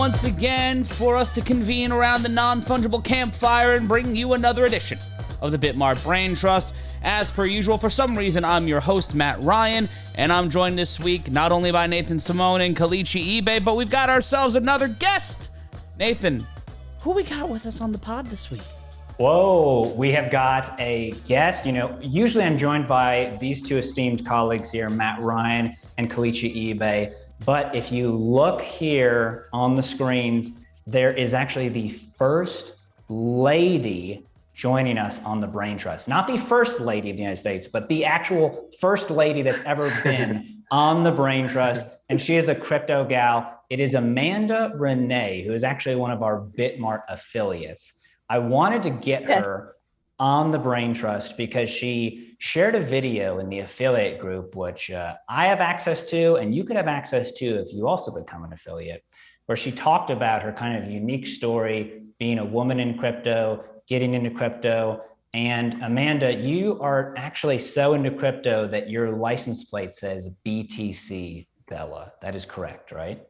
once again for us to convene around the non-fungible campfire and bring you another edition of the BitMart BrainTrust. As per usual, for some reason, I'm your host, Matt Ryan, and I'm joined this week not only by Nathan Simone and Kalichi eBay, but we've got ourselves another guest. Nathan, who we got with us on the pod this week? Whoa, we have got a guest. You know, usually I'm joined by these two esteemed colleagues here, Matt Ryan and Kalichi eBay. But if you look here on the screens, there is actually the first lady joining us on the BrainTrust. Not the first lady of the United States, but the actual first lady that's ever been on the BrainTrust. And she is a crypto gal. It is Amanda Renee, who is actually one of our BitMart affiliates. I wanted to get her on the BrainTrust because she shared a video in the affiliate group, which I have access to, and you could have access to if you also become an affiliate, where she talked about her kind of unique story, being a woman in crypto, getting into crypto. And Amanda, you are actually so into crypto that your license plate says BTC Bella. That is correct, right?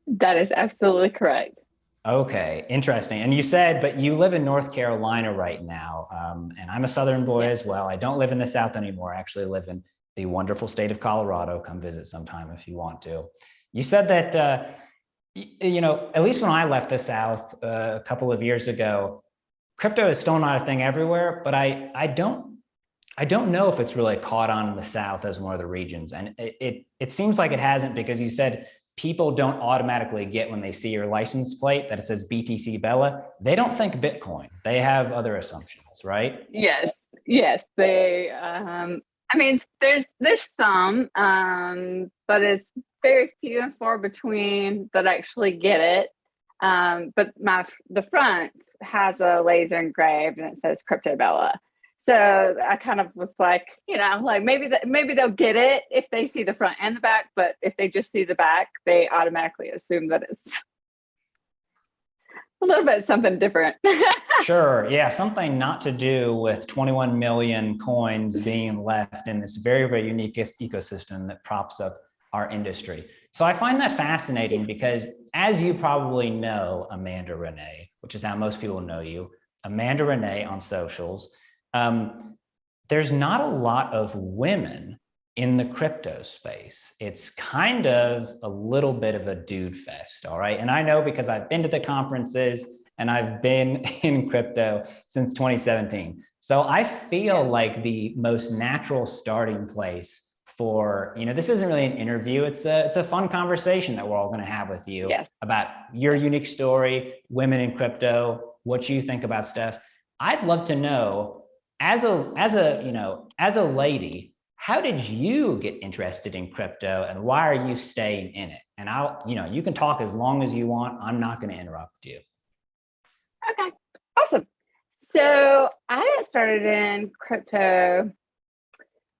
That is absolutely correct. Okay, interesting. And you said, but you live in North Carolina right now, and I'm a Southern boy as well. I don't live in the South anymore. I actually live in the wonderful state of Colorado. Come visit sometime if you want to. You said that, you know, at least when I left the South a couple of years ago, crypto is still not a thing everywhere, but I don't know if it's really caught on in the South as one of the regions. And it seems like it hasn't, because you said people don't automatically get when they see your license plate that it says BTC Bella. They don't think Bitcoin. They have other assumptions, right? Yes. They, I mean, there's some, but it's very few and far between that actually get it. But the front has a laser engraved and it says Crypto Bella. So I kind of was like, you know, like maybe they'll get it if they see the front and the back, but if they just see the back, they automatically assume that it's a little bit something different. Sure. Yeah. Something not to do with 21 million coins being left in this very, very unique ecosystem that props up our industry. So I find that fascinating because, as you probably know, Amanda Renee, which is how most people know you, Amanda Renee on socials, there's not a lot of women in the crypto space. It's kind of a little bit of a dude fest, all right? And I know because I've been to the conferences and I've been in crypto since 2017. So I feel like the most natural starting place for, you know, this isn't really an interview. It's a fun conversation that we're all going to have with you about your unique story, women in crypto, what you think about stuff. I'd love to know, as a lady, how did you get interested in crypto and why are you staying in it? And you can talk as long as you want. I'm not going to interrupt you. Okay, awesome. So I got started in crypto,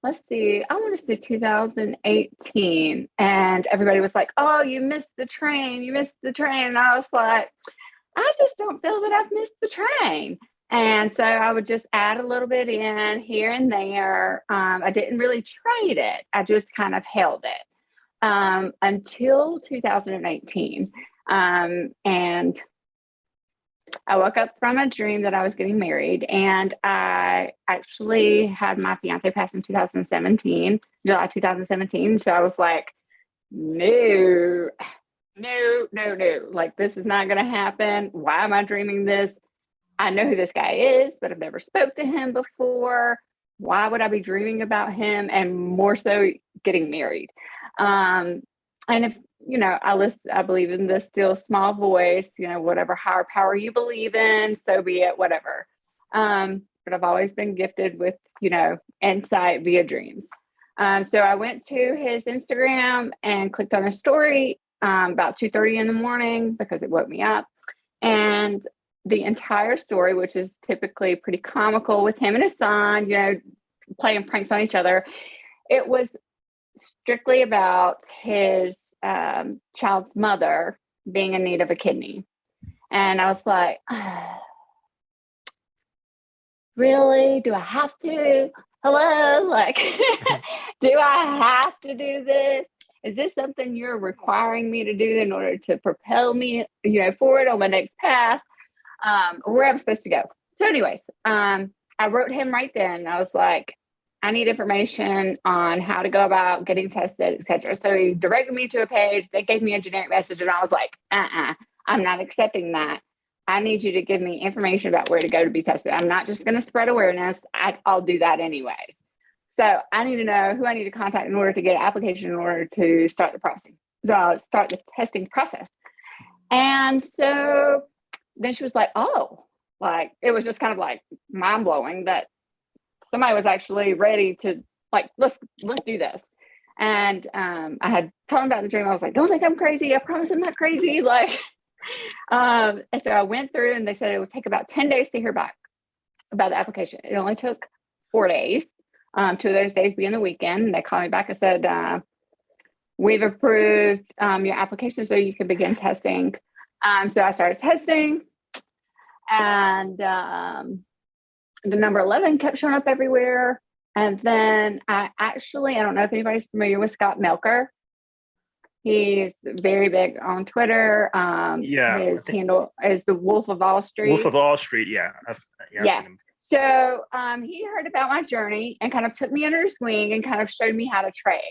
let's see, I want to say 2018. And everybody was like, oh, you missed the train. And I was like, I just don't feel that I've missed the train. And so I would just add a little bit in here and there. I didn't really trade it. I just kind of held it until 2018. And I woke up from a dream that I was getting married, and I actually had my fiance pass in 2017, July 2017. So I was like, no, like this is not going to happen. Why am I dreaming this? I know who this guy is, but I've never spoke to him before. Why would I be dreaming about him? And more so getting married. And if, you know, I believe in the still small voice, you know, whatever higher power you believe in, so be it, whatever. But I've always been gifted with, you know, insight via dreams. So I went to his Instagram and clicked on his story about 2:30 in the morning because it woke me up. And the entire story, which is typically pretty comical with him and his son, you know, playing pranks on each other, it was strictly about his child's mother being in need of a kidney. And I was like, really? Do I have to? Hello? Like, do I have to do this? is this something you're requiring me to do in order to propel me, forward on my next path, where I'm supposed to go? So anyways, I wrote him right then. I was like, I need information on how to go about getting tested, etc. So he directed me to a page. They gave me a generic message, and I was like, I'm not accepting that. I need you to give me information about where to go to be tested. I'm not just going to spread awareness. I'll do that anyways. So I need to know who I need to contact in order to get an application in order to start the testing process. And so then she was like, oh, like, it was just kind of like mind blowing that somebody was actually ready to, like, let's do this. And I had told him about the dream. I was like, don't think I'm crazy. I promise I'm not crazy. Like, and so I went through, and they said it would take about 10 days to hear back about the application. It only took 4 days, 2 of those days being the weekend. They called me back and said, we've approved your application so you can begin testing. So I started testing, and the number 11 kept showing up everywhere. And then I don't know if anybody's familiar with Scott Melker. He's very big on Twitter. His handle is the Wolf of Wall Street. Wolf of Wall Street, yeah. I've seen him. So he heard about my journey and kind of took me under his wing and kind of showed me how to trade,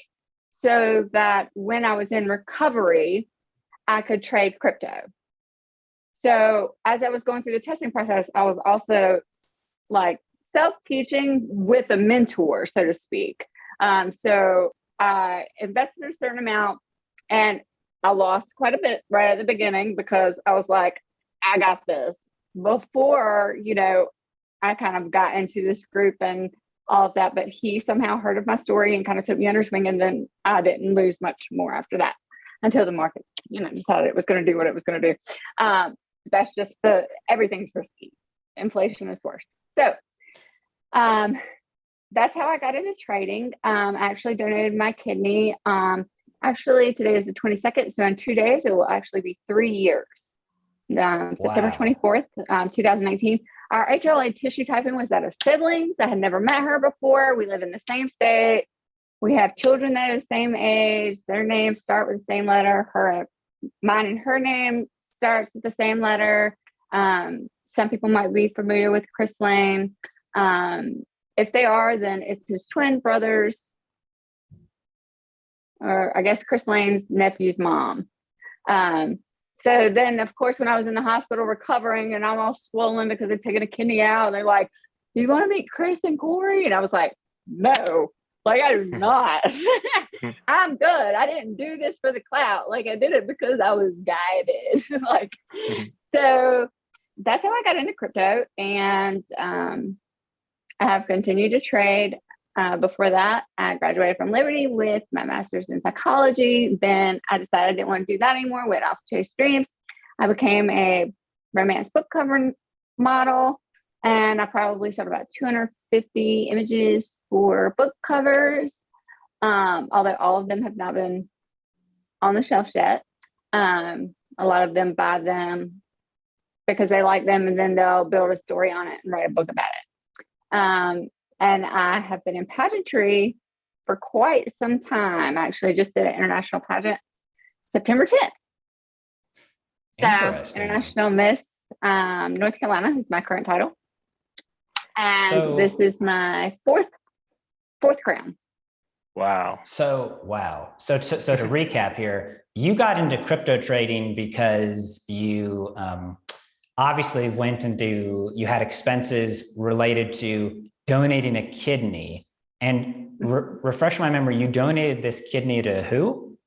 so that when I was in recovery, I could trade crypto. So as I was going through the testing process, I was also like self-teaching with a mentor, so to speak. So I invested a certain amount, and I lost quite a bit right at the beginning because I was like, I got this. Before, I kind of got into this group and all of that, but he somehow heard of my story and kind of took me under his wing, and then I didn't lose much more after that until the market, decided it was going to do what it was going to do. That's just everything's risky. Inflation is worse. So that's how I got into trading. I actually donated my kidney. Actually, today is the 22nd. So in 2 days, it will actually be 3 years. September 24th, 2019. Our HLA tissue typing was that of siblings. I had never met her before. We live in the same state. We have children that are the same age. Their names start with the same letter. Mine and her name starts with the same letter. Some people might be familiar with Chris Lane. If they are, then it's his twin brothers, or I guess Chris Lane's nephew's mom. So then, of course, when I was in the hospital recovering and I'm all swollen because they've taken a kidney out, they're like, do you want to meet Chris and Corey? And I was like, no, like, I do not. I'm good. I didn't do this for the clout. Like, I did it because I was guided. So that's how I got into crypto. And I have continued to trade. Before that, I graduated from Liberty with my master's in psychology. Then I decided I didn't want to do that anymore, went off to chase dreams. I became a romance book cover model, and I probably sold about 250 images for book covers, although all of them have not been on the shelf yet. A lot of them buy them because they like them, and then they'll build a story on it and write a book about it. And I have been in pageantry for quite some time. I actually just did an international pageant September 10th. So International Miss North Carolina is my current title. And this is my fourth crown. Wow. So to recap here, you got into crypto trading because you obviously you had expenses related to donating a kidney. And refresh my memory, you donated this kidney to who?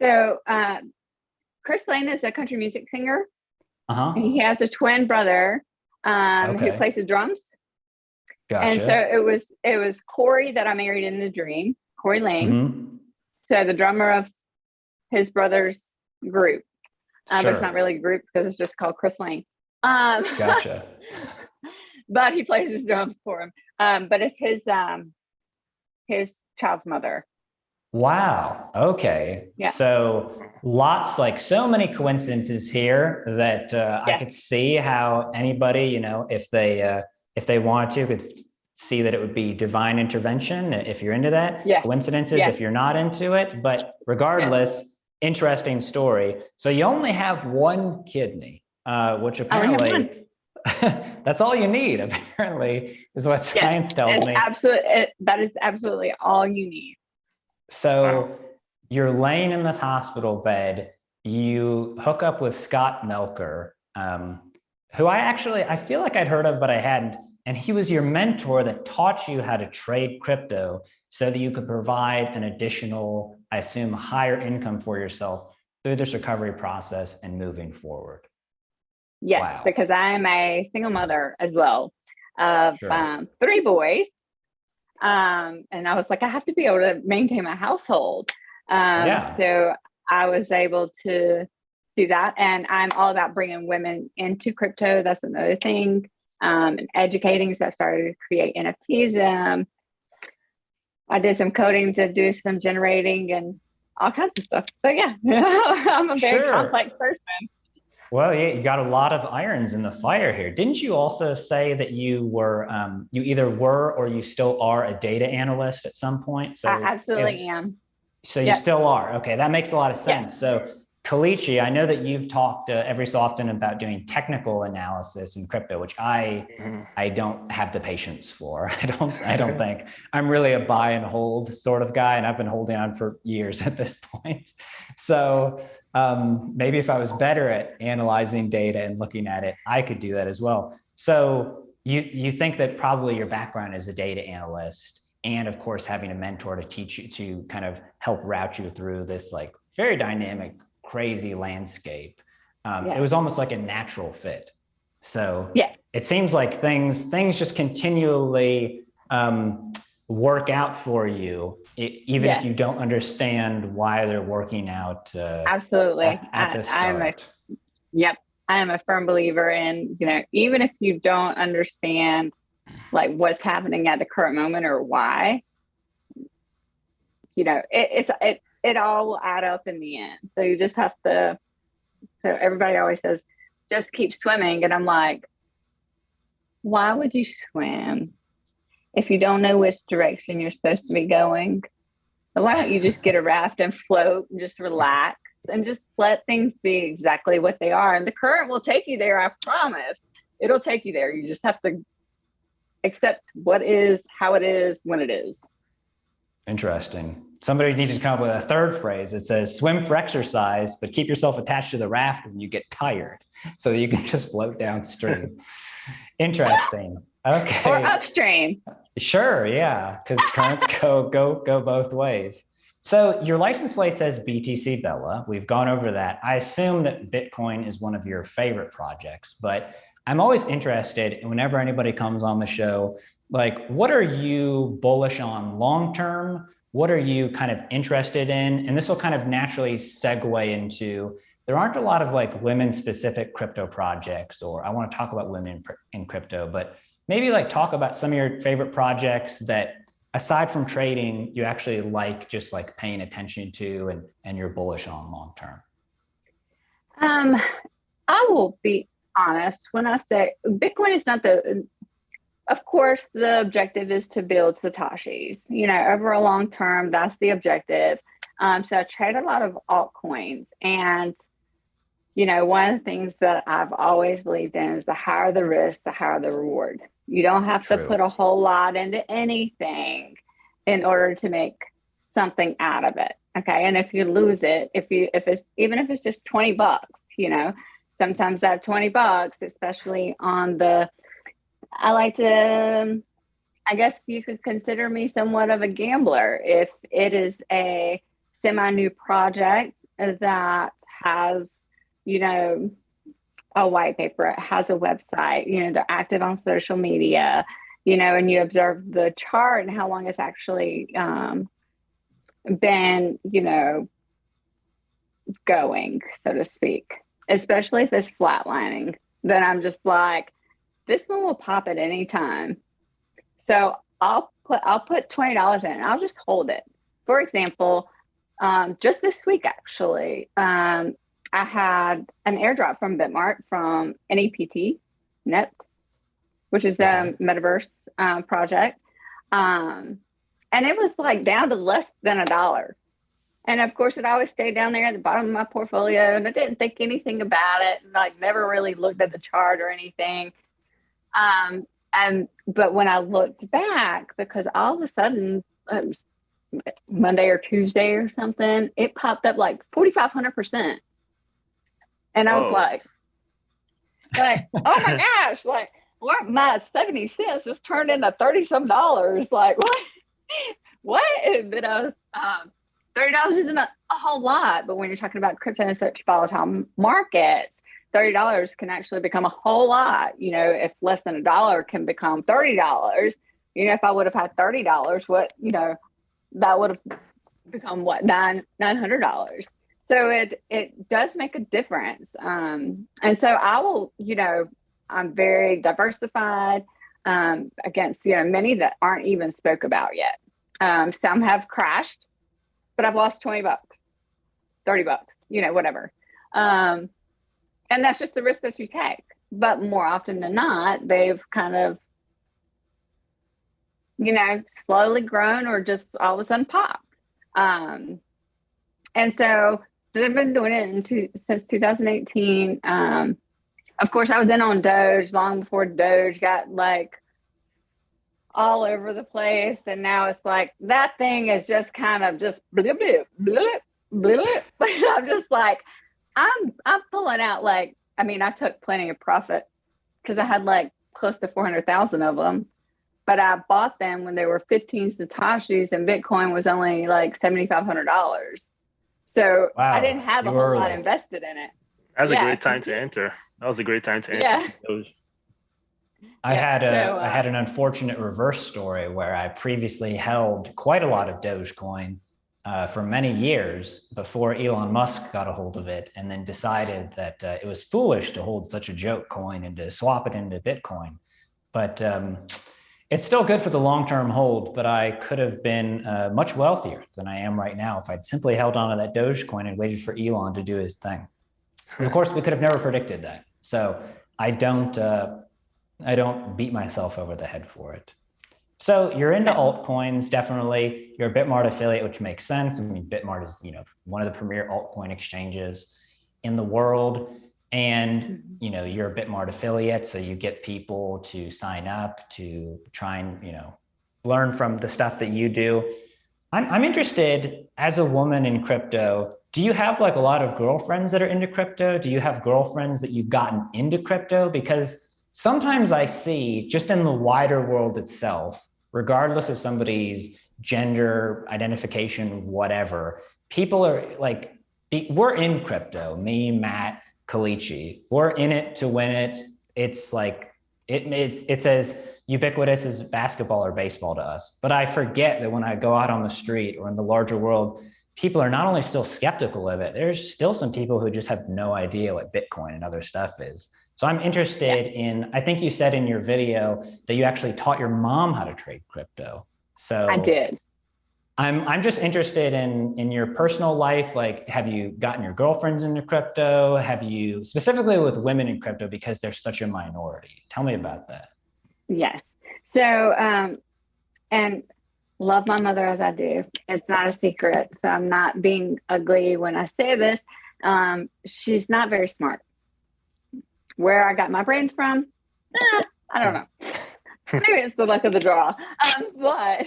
So Chris Lane is a country music singer. And he has a twin brother who plays the drums. Gotcha. And so it was Corey that I married in the dream, Corey Lane. So the drummer of his brother's group. But it's not really a group because it's just called Chris Lane. Gotcha. But he plays his drums for him. But it's his child's mother. Wow. Okay. Yeah. So so many coincidences here that I could see how anybody, if they wanted to, could see that it would be divine intervention if you're into that. Yeah. Coincidences if you're not into it. But regardless, interesting story. So you only have one kidney, which apparently that's all you need, apparently, is what science tells me. That is absolutely all you need. So you're laying in this hospital bed, you hook up with Scott Melker, who I feel like I'd heard of, but I hadn't. And he was your mentor that taught you how to trade crypto so that you could provide an additional, I assume, higher income for yourself through this recovery process and moving forward. Yes, wow. Because I am a single mother as well of 3 boys. And I was like, I have to be able to maintain my household. So I was able to do that. And I'm all about bringing women into crypto. That's another thing. And educating. So I started to create NFTs. I did some coding to do some generating and all kinds of stuff. So yeah, I'm a very complex person. Well, yeah, you got a lot of irons in the fire here. Didn't you also say that you were, you either were or you still are a data analyst at some point? So I absolutely am. So you still are. Okay, that makes a lot of sense. Yes. So Kalichi, I know that you've talked every so often about doing technical analysis in crypto, which I don't have the patience for. I don't think. I'm really a buy and hold sort of guy, and I've been holding on for years at this point. So maybe if I was better at analyzing data and looking at it, I could do that as well. So you think that probably your background as a data analyst, and of course having a mentor to teach you, to kind of help route you through this like very dynamic, crazy landscape. It was almost like a natural fit. So it seems like things just continually work out for you, even if you don't understand why they're working out. Absolutely. At the start. I am a firm believer in, even if you don't understand like what's happening at the current moment or why, it all will add up in the end. So you just have to, so everybody always says, just keep swimming. And I'm like, why would you swim if you don't know which direction you're supposed to be going? So why don't you just get a raft and float and just relax and just let things be exactly what they are? And the current will take you there. I promise it'll take you there. You just have to accept what is, how it is, when it is. Interesting. Somebody needs to come up with a third phrase that says swim for exercise, but keep yourself attached to the raft when you get tired so that you can just float downstream. Interesting. Okay. Or upstream. Sure. Yeah. Because currents go both ways. So your license plate says BTC Bella. We've gone over that. I assume that Bitcoin is one of your favorite projects, but I'm always interested in whenever anybody comes on the show, like, what are you bullish on long-term? What are you kind of interested in? And this will kind of naturally segue into, there aren't a lot of like women-specific crypto projects, or I want to talk about women in crypto, but maybe like talk about some of your favorite projects that, aside from trading, you actually like just like paying attention to and you're bullish on long-term. I will be honest when I say Bitcoin is not of course, the objective is to build Satoshis, over a long term, that's the objective. So I trade a lot of altcoins, and, one of the things that I've always believed in is the higher the risk, the higher the reward. You don't have to put a whole lot into anything in order to make something out of it. Okay. And if you lose it, even if it's just $20, sometimes that $20, especially on I guess you could consider me somewhat of a gambler. If it is a semi-new project that has, a white paper, it has a website, they're active on social media, and you observe the chart and how long it's actually been, going, so to speak, especially if it's flatlining, then I'm just like, this one will pop at any time. So I'll put $20 in, I'll just hold it. For example, just this week, actually, I had an airdrop from BitMart from NEPT, which is a metaverse project. And it was like down to less than $1. And of course, it always stayed down there at the bottom of my portfolio, and I didn't think anything about it, and like never really looked at the chart or anything. But when I looked back, because all of a sudden, Monday or Tuesday or something, it popped up like 4,500%, and I was like, oh my gosh, like my 70 cents just turned into 30 some dollars. Like what? And then I was $30 isn't a whole lot, but when you're talking about crypto and such volatile markets, $30 can actually become a whole lot. You know, if less than $1 can become $30, you know, if I would have had $30, what, you know, that would have become what, $900. So it does make a difference. And so I will, you know, I'm very diversified against, you know, many that aren't even spoke about yet. Some have crashed, but I've lost $20, $30, you know, whatever. And that's just the risk that you take. But more often than not, they've kind of, you know, slowly grown or just all of a sudden popped. And so I've been doing it since 2018. Of course, I was in on Doge long before Doge got like all over the place, and now it's like that thing is just kind of just blip blip blip blip. I'm just like, I'm pulling out, like, I mean, I took plenty of profit because I had like close to 400,000 of them, but I bought them when they were 15 satoshis and Bitcoin was only like $7,500. So wow, I didn't have a whole lot invested in it. That was a great time to enter. That was a great time to enter. Yeah. I had an unfortunate reverse story where I previously held quite a lot of Dogecoin for many years before Elon Musk got a hold of it, and then decided that it was foolish to hold such a joke coin and to swap it into Bitcoin. But it's still good for the long-term hold, but I could have been much wealthier than I am right now if I'd simply held on to that Dogecoin and waited for Elon to do his thing. And of course, we could have never predicted that. So I don't beat myself over the head for it. So you're into altcoins, definitely. You're a BitMart affiliate, which makes sense. I mean, BitMart is, you know, one of the premier altcoin exchanges in the world. And, you know, you're a BitMart affiliate, so you get people to sign up to try and, you know, learn from the stuff that you do. I'm interested, as a woman in crypto, do you have like a lot of girlfriends that are into crypto? Do you have girlfriends that you've gotten into crypto? Because sometimes I see, just in the wider world itself, regardless of somebody's gender, identification, whatever, people are like, we're in crypto, me, Matt, Kalichi, we're in it to win it. It's like, it's as ubiquitous as basketball or baseball to us. But I forget that when I go out on the street or in the larger world, people are not only still skeptical of it, there's still some people who just have no idea what Bitcoin and other stuff is. So I'm interested in, I think you said in your video that you actually taught your mom how to trade crypto. So I did. I'm just interested in your personal life. Like, have you gotten your girlfriends into crypto? Have you, specifically with women in crypto, because they're such a minority? Tell me about that. Yes. So, and love my mother as I do. It's not a secret. So I'm not being ugly when I say this. She's not very smart. Where I got my brains from, I don't know. Maybe it's the luck of the draw. But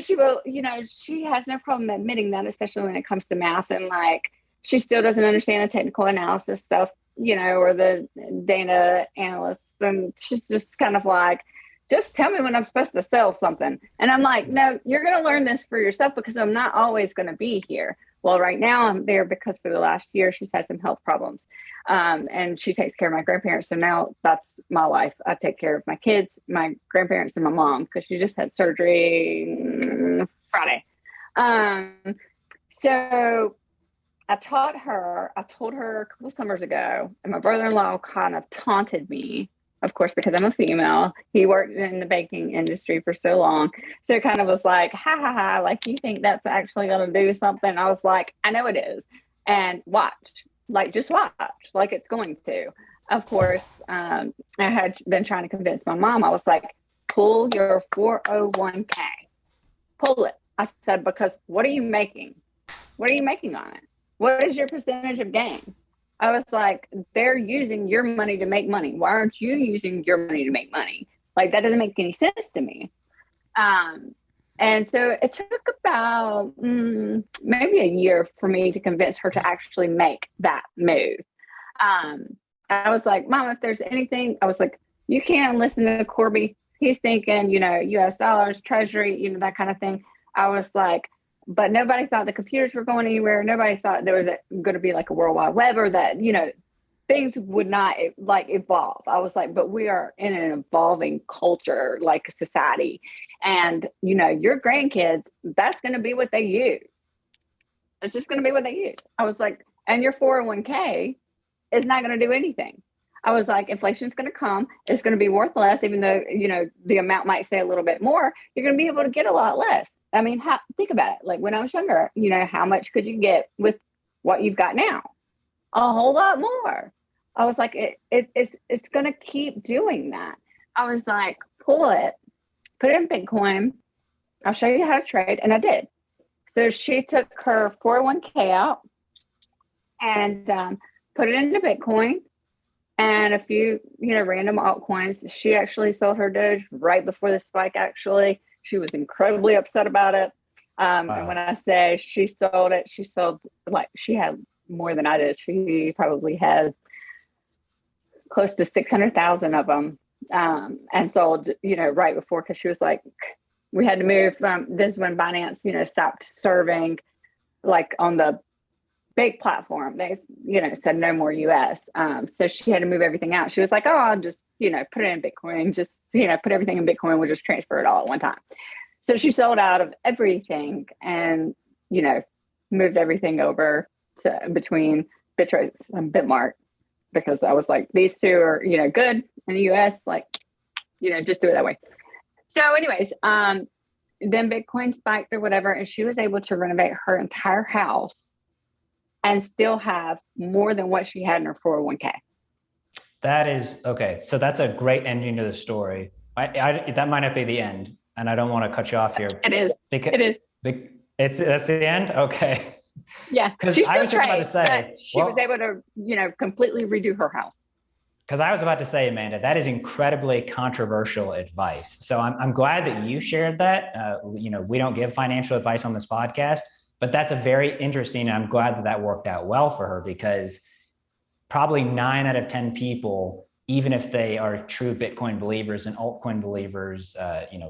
she will, you know, she has no problem admitting that, especially when it comes to math, and like, she still doesn't understand the technical analysis stuff, you know, or the data analysts. And she's just kind of like, just tell me when I'm supposed to sell something. And I'm like, no, you're going to learn this for yourself, because I'm not always going to be here. Well, right now I'm there because for the last year, she's had some health problems. And she takes care of my grandparents. So now that's my life. I take care of my kids, my grandparents, and my mom, because she just had surgery Friday. So I told her a couple summers ago, and my brother-in-law kind of taunted me, of course, because I'm a female. He worked in the banking industry for so long. So it kind of was like, ha ha ha, like, you think that's actually going to do something? I was like, I know it is. And watch, like, just watch, like it's going to. of course, I had been trying to convince my mom. I was like, pull your 401k, pull it. I said, because what are you making? What are you making on it? What is your percentage of gain? I was like, they're using your money to make money. Why aren't you using your money to make money? Like, that doesn't make any sense to me. And so it took about maybe a year for me to convince her to actually make that move. I was like, Mom, if there's anything, I was like, you can't listen to Corby. He's thinking, US dollars, treasury, that kind of thing. I was like, but nobody thought the computers were going anywhere. Nobody thought there was going to be like a World Wide Web, or that, things would not like evolve. I was like, but we are in an evolving culture, like a society. And, your grandkids, that's going to be what they use. It's just going to be what they use. I was like, and your 401k is not going to do anything. I was like, inflation's going to come. It's going to be worth less, even though, the amount might say a little bit more. You're going to be able to get a lot less. I mean, think about it. Like when I was younger, how much could you get with what you've got now? A whole lot more. I was like, it's going to keep doing that. I was like, pull it, put it in Bitcoin. I'll show you how to trade. And I did. So she took her 401k out and put it into Bitcoin and a few, random altcoins. She actually sold her Doge right before the spike, actually. She was incredibly upset about it. Wow. And when I say she sold it, she had more than I did. She probably had close to 600,000 of them and sold, right before, because she was like, we had to move from this is when Binance, stopped serving like on the big platform. They, said no more US. So she had to move everything out. She was like, oh, I'll just, put it in Bitcoin, just, put everything in Bitcoin. We'll just transfer it all at one time. So she sold out of everything and, moved everything over to between BitTrust and BitMart, because I was like, these two are, good in the US, like, just do it that way. So anyways, then Bitcoin spiked or whatever, and she was able to renovate her entire house and still have more than what she had in her 401k. That is, okay. So that's a great ending to the story. That might not be the end, and I don't want to cut you off here. It is. It is. That's the end? Okay. Yeah. Because I was just about to say, she was able to, completely redo her house. Because I was about to say, Amanda, that is incredibly controversial advice. So I'm glad that you shared that. We don't give financial advice on this podcast, but that's a very interesting, and I'm glad that worked out well for her, because probably 9 out of 10 people, even if they are true Bitcoin believers and altcoin believers,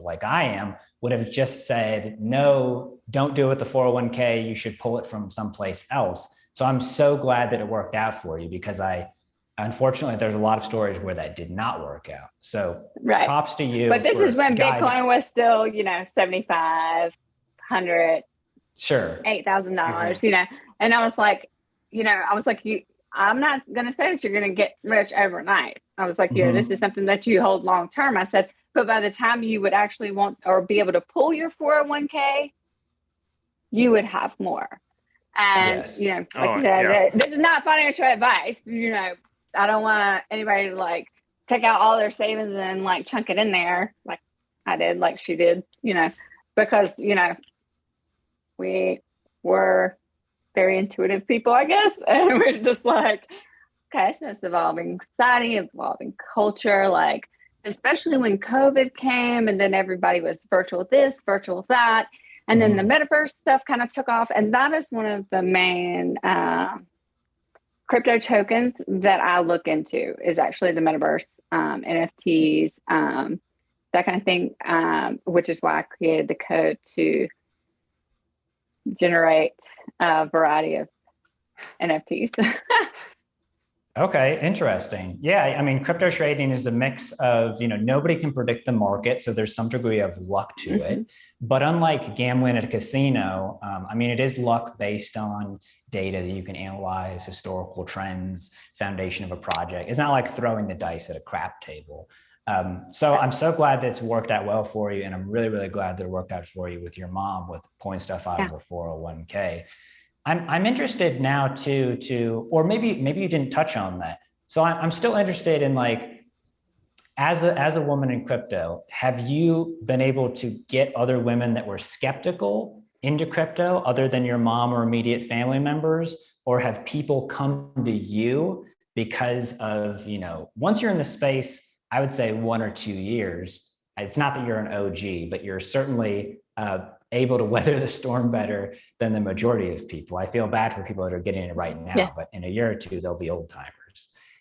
like I am, would have just said, no, don't do it with the 401k. You should pull it from someplace else. So I'm so glad that it worked out for you, because unfortunately, there's a lot of stories where that did not work out. So right. Props to you. But this is when Bitcoin was still, 75, 100, sure, $8,000, and I was like, I'm not going to say that you're going to get rich overnight. I was like, this is something that you hold long term. I said, but by the time you would actually want or be able to pull your 401k, you would have more. And, yes. This is not financial advice. I don't want anybody to take out all their savings and chunk it in there like I did, like she did, because, we were very intuitive people, I guess. And we're just like, okay, so it's evolving society, evolving culture, especially when COVID came and then everybody was virtual this, virtual that. And then the metaverse stuff kind of took off. And that is one of the main crypto tokens that I look into, is actually the metaverse, NFTs, that kind of thing, which is why I created the code to generate a variety of NFTs. Okay, interesting. Yeah, I mean, crypto trading is a mix of, nobody can predict the market, so there's some degree of luck to it. But unlike gambling at a casino, it is luck based on data that you can analyze, historical trends, foundation of a project. It's not like throwing the dice at a crap table. So I'm so glad that it's worked out well for you, and I'm really, really glad that it worked out for you with your mom with pulling stuff out of her 401k. I'm interested now or maybe you didn't touch on that. So I'm still interested in like, as a woman in crypto, have you been able to get other women that were skeptical into crypto other than your mom or immediate family members? Or have people come to you because of, once you're in the space, I would say 1 or 2 years, it's not that you're an OG, but you're certainly able to weather the storm better than the majority of people. I feel bad for people that are getting it right now, but in a year or two, they'll be old timers.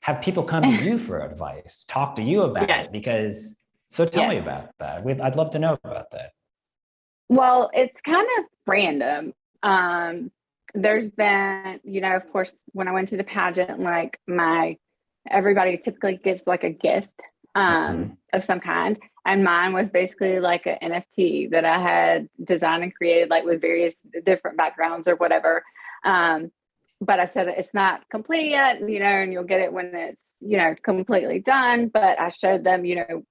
Have people come to you for advice, talk to you about it? Because, so tell me about that. I'd love to know about that. Well, it's kind of random. There's been, of course, when I went to the pageant, like everybody typically gives like a gift of some kind. And mine was basically like an NFT that I had designed and created, like with various different backgrounds or whatever. But I said it's not complete yet, and you'll get it when it's, completely done. But I showed them,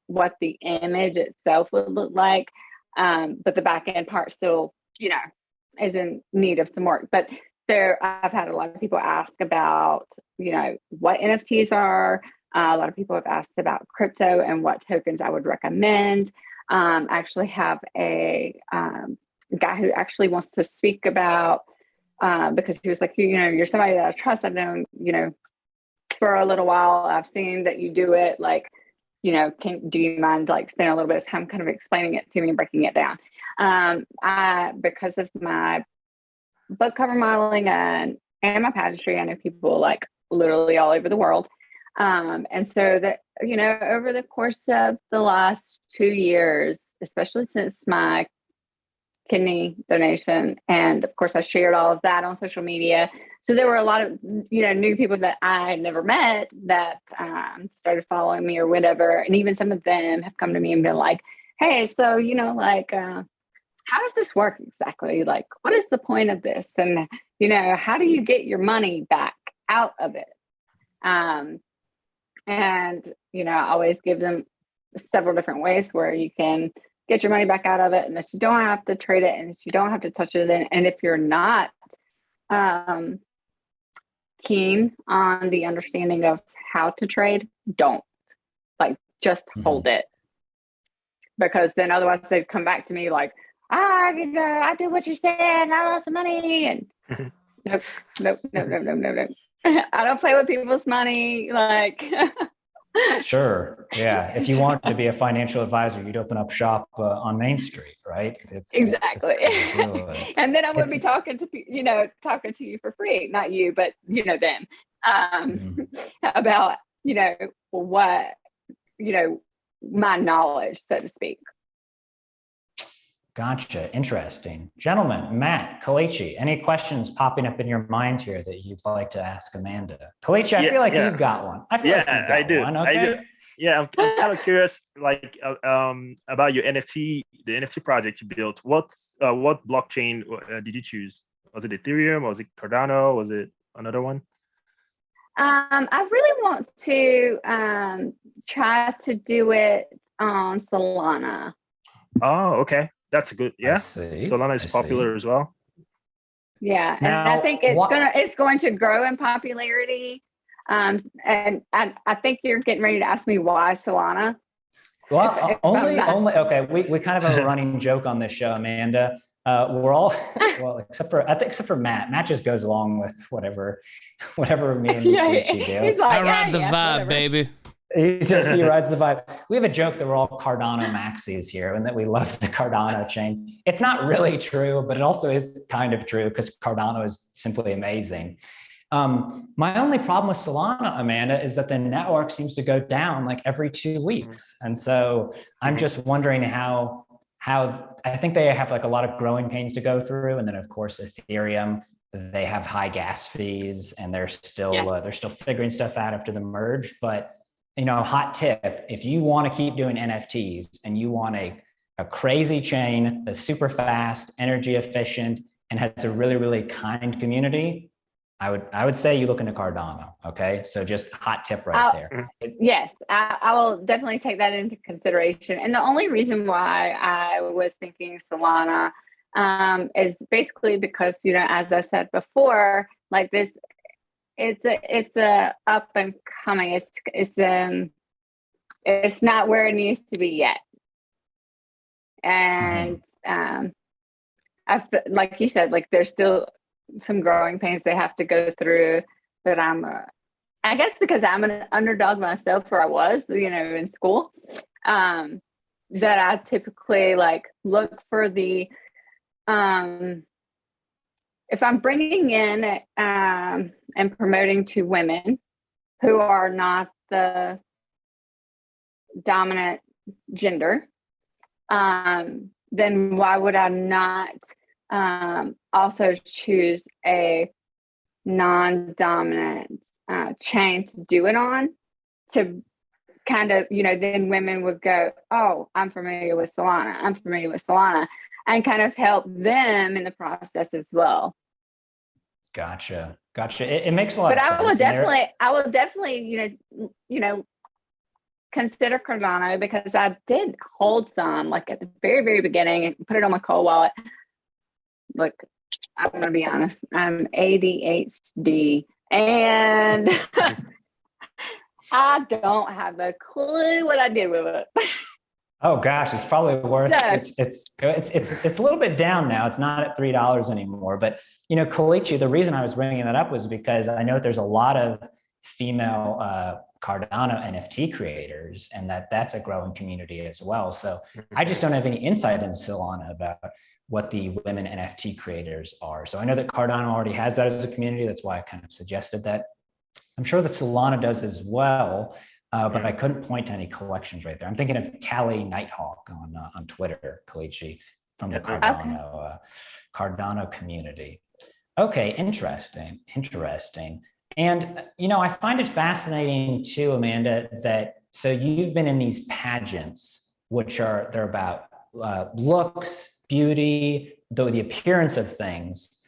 what the image itself would look like. But the back end part still, is in need of some work. But I've had a lot of people ask about, what NFTs are. A lot of people have asked about crypto and what tokens I would recommend. I actually have a guy who actually wants to speak about, because he was like, you're somebody that I trust. I've known, for a little while. I've seen that you do it. Like, do you mind like spending a little bit of time kind of explaining it to me and breaking it down? Because of my book cover modeling and my pageantry, I know people like literally all over the world. And so that, over the course of the last 2 years, especially since my kidney donation, and of course I shared all of that on social media. So there were a lot of, new people that I had never met that started following me or whatever. And even some of them have come to me and been like, hey, so, how does this work exactly? Like, what is the point of this? And, how do you get your money back out of it? And, I always give them several different ways where you can get your money back out of it, and that you don't have to trade it, and that you don't have to touch it. And if you're not keen on the understanding of how to trade, don't just hold it, because then otherwise they'd come back to me like, I did what you said, and I lost the money, and nope. I don't play with people's money. Sure. Yeah. If you want to be a financial advisor, you'd open up shop on Main Street, right? Exactly. And then I would be talking to you for free, not you, but them, about, what, my knowledge, so to speak. Gotcha. Interesting. Gentlemen, Matt, Kalechi, any questions popping up in your mind here that you'd like to ask Amanda? Kalechi, I feel like you've got one. I feel like you've got I do. one. Okay. I do. Yeah, I'm kind of curious, about your NFT, the NFT project you built. What blockchain did you choose? Was it Ethereum? Was it Cardano? Was it another one? I really want to try to do it on Solana. Oh, okay. That's good. Yeah. Solana is popular as well. Yeah. And I think it's going to grow in popularity. And I think you're getting ready to ask me why Solana. Well, only okay. We kind of have a running joke on this show, Amanda. We're all except for Matt. Matt just goes along with whatever me and you do. He's like, I ride the vibe, baby. He rides the vibe. We have a joke that we're all Cardano maxis here, and that we love the Cardano chain. It's not really true, but it also is kind of true because Cardano is simply amazing. My only problem with Solana, Amanda, is that the network seems to go down like every 2 weeks, and so I'm just wondering how I think they have like a lot of growing pains to go through, and then of course Ethereum, they have high gas fees, and they're still figuring stuff out after the merge, but. Hot tip, if you want to keep doing NFTs and you want a crazy chain that's super fast, energy efficient, and has a really, really kind community, I would say you look into Cardano. Okay. So just hot tip there. Yes, I will definitely take that into consideration. And the only reason why I was thinking Solana is basically because, as I said before, like this, it's a up and coming. It's not where it needs to be yet. And like you said, like there's still some growing pains they have to go through. But I guess because I'm an underdog myself, or I was, in school, that I typically like look for the if I'm bringing in and promoting to women who are not the dominant gender, then why would I not also choose a non-dominant chain to do it on, to kind of, then women would go, oh, I'm familiar with Solana, and kind of help them in the process as well. Gotcha. It makes a lot of sense. But I will definitely, consider Cardano, because I did hold some like at the very, very beginning and put it on my cold wallet. Look, I'm going to be honest, I'm ADHD and I don't have a clue what I did with it. Oh gosh, it's probably worth it's a little bit down now. It's not at $3 anymore. But Kalichi, the reason I was bringing that up was because I know there's a lot of female Cardano NFT creators, and that's a growing community as well. So I just don't have any insight into Solana about what the women NFT creators are. So I know that Cardano already has that as a community. That's why I kind of suggested that. I'm sure that Solana does as well. But I couldn't point to any collections right there. I'm thinking of Callie Nighthawk on Twitter, Kalichi, from the Cardano community. Okay, interesting. And I find it fascinating too, Amanda, that so you've been in these pageants, which they're about looks, beauty, the appearance of things.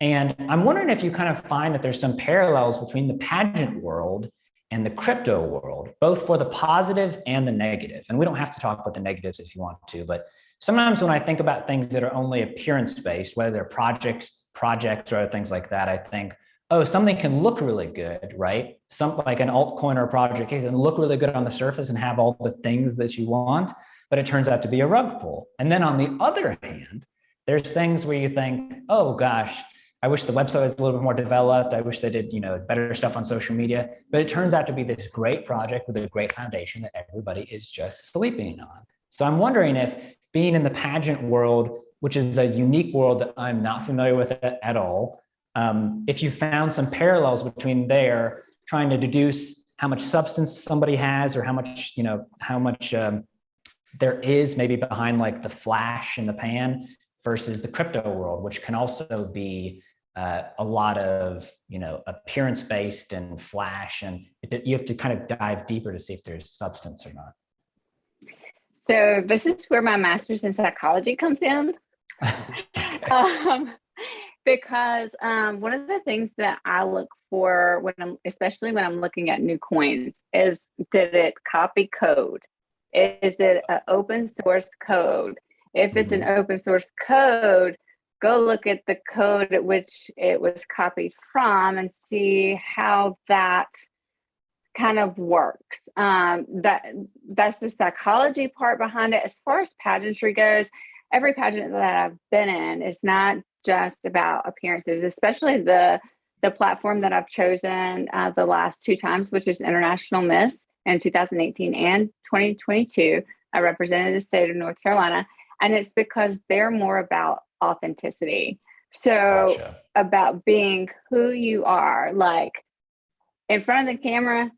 And I'm wondering if you kind of find that there's some parallels between the pageant world and the crypto world, both for the positive and the negative. And we don't have to talk about the negatives if you want to, but sometimes when I think about things that are only appearance-based, whether they're projects or other things like that, I think, oh, something can look really good, right? Something like an altcoin or a project can look really good on the surface and have all the things that you want, but it turns out to be a rug pull. And then on the other hand, there's things where you think, oh gosh, I wish the website was a little bit more developed. I wish they did, better stuff on social media, but it turns out to be this great project with a great foundation that everybody is just sleeping on. So I'm wondering if being in the pageant world, which is a unique world that I'm not familiar with at all, if you found some parallels between there, trying to deduce how much substance somebody has, or how much there is maybe behind like the flash in the pan versus the crypto world, which can also be a lot of appearance-based and flash, and you have to kind of dive deeper to see if there's substance or not. So this is where my master's in psychology comes in. Because one of the things that I look for especially when I'm looking at new coins, is, did it copy code? Is it an open source code? If it's an open source code, go look at the code at which it was copied from and see how that kind of works. That's the psychology part behind it. As far as pageantry goes, every pageant that I've been in is not just about appearances, especially the platform that I've chosen the last two times, which is International Miss in 2018 and 2022. I represented the state of North Carolina. And it's because they're more about authenticity. So gotcha. About being who you are, like in front of the camera,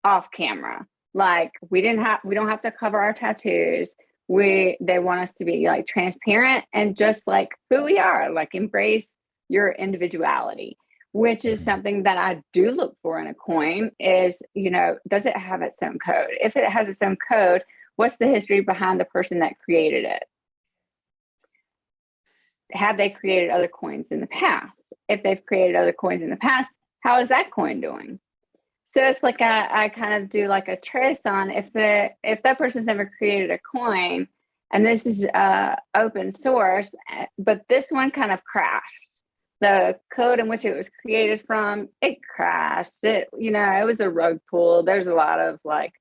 off camera. Like we don't have to cover our tattoos. They want us to be like transparent and just like who we are, like embrace your individuality, which is something that I do look for in a coin is, does it have its own code? If it has its own code, what's the history behind the person that created it? Have they created other coins in the past? If they've created other coins in the past, how is that coin doing? So it's like I kind of do like a trace on if that person's never created a coin, and this is open source, but this one kind of crashed. the code in which it was created from, it crashed. It was a rug pull. There's a lot of like,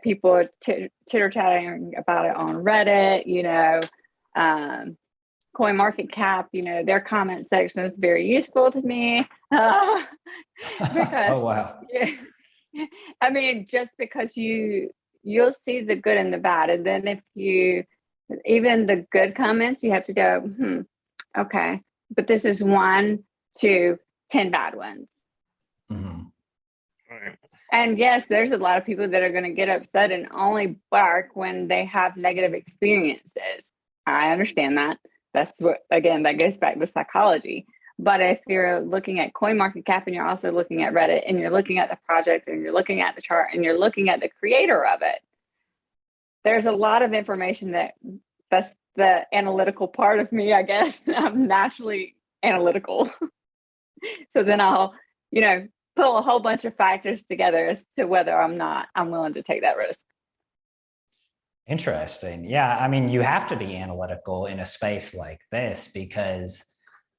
people chitter chatting about it on Reddit, CoinMarketCap, their comment section is very useful to me. Because, oh, wow. I mean, just because you'll see the good and the bad. And then even the good comments, you have to go, okay, but this is 1 to 10 bad ones. Mm-hmm. Right. And yes, there's a lot of people that are going to get upset and only bark when they have negative experiences. I understand that. That's what, again, that goes back to psychology. But if you're looking at CoinMarketCap and you're also looking at Reddit and you're looking at the project and you're looking at the chart and you're looking at the creator of it, there's a lot of information that's the analytical part of me, I guess. I'm naturally analytical. So then I'll, pull a whole bunch of factors together as to whether I'm willing to take that risk. Interesting. Yeah. I mean, you have to be analytical in a space like this because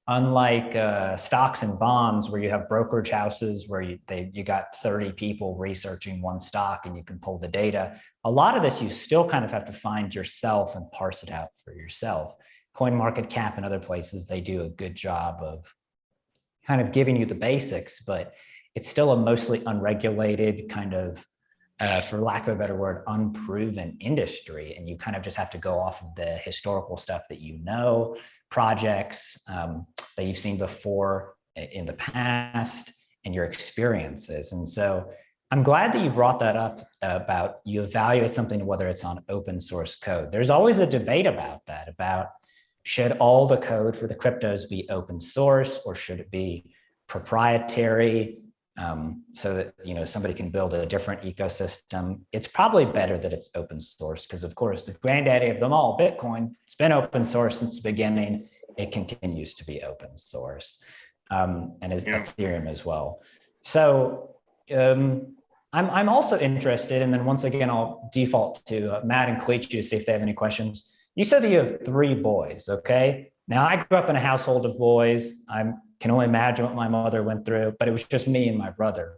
unlike stocks and bonds where you have brokerage houses where you got 30 people researching one stock and you can pull the data, a lot of this you still kind of have to find yourself and parse it out for yourself. CoinMarketCap and other places, they do a good job of kind of giving you the basics, but it's still a mostly unregulated kind of, for lack of a better word, unproven industry. And you kind of just have to go off of the historical stuff that projects that you've seen before in the past and your experiences. And so I'm glad that you brought that up about you evaluate something, whether it's on open source code. There's always a debate about that, about should all the code for the cryptos be open source or should it be proprietary? So that somebody can build a different ecosystem. It's probably better that it's open source because, of course, the granddaddy of them all, Bitcoin, it's been open source since the beginning. It continues to be open source, and is Ethereum as well. So I'm also interested, and then once again I'll default to Matt and Cleach to see if they have any questions. You said that you have 3 boys, okay? Now I grew up in a household of boys. I can only imagine what my mother went through, but it was just me and my brother.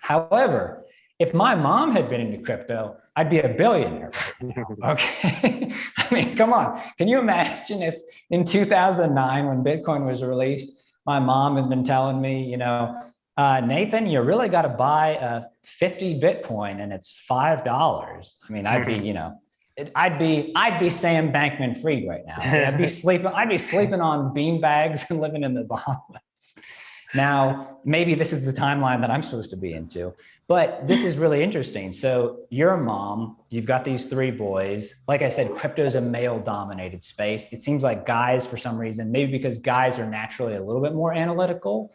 However, if my mom had been into crypto, I'd be a billionaire right now, okay? I mean, come on. Can you imagine if in 2009, when Bitcoin was released, my mom had been telling me, Nathan, you really got to buy 50 Bitcoin and it's $5. I mean, I'd be, I'd be Sam Bankman-Fried right now. I'd be sleeping on bean bags and living in the Bahamas. Now, maybe this is the timeline that I'm supposed to be into, but this is really interesting. So you're a mom, you've got these 3 boys. Like I said, crypto is a male dominated space. It seems like guys, for some reason, maybe because guys are naturally a little bit more analytical,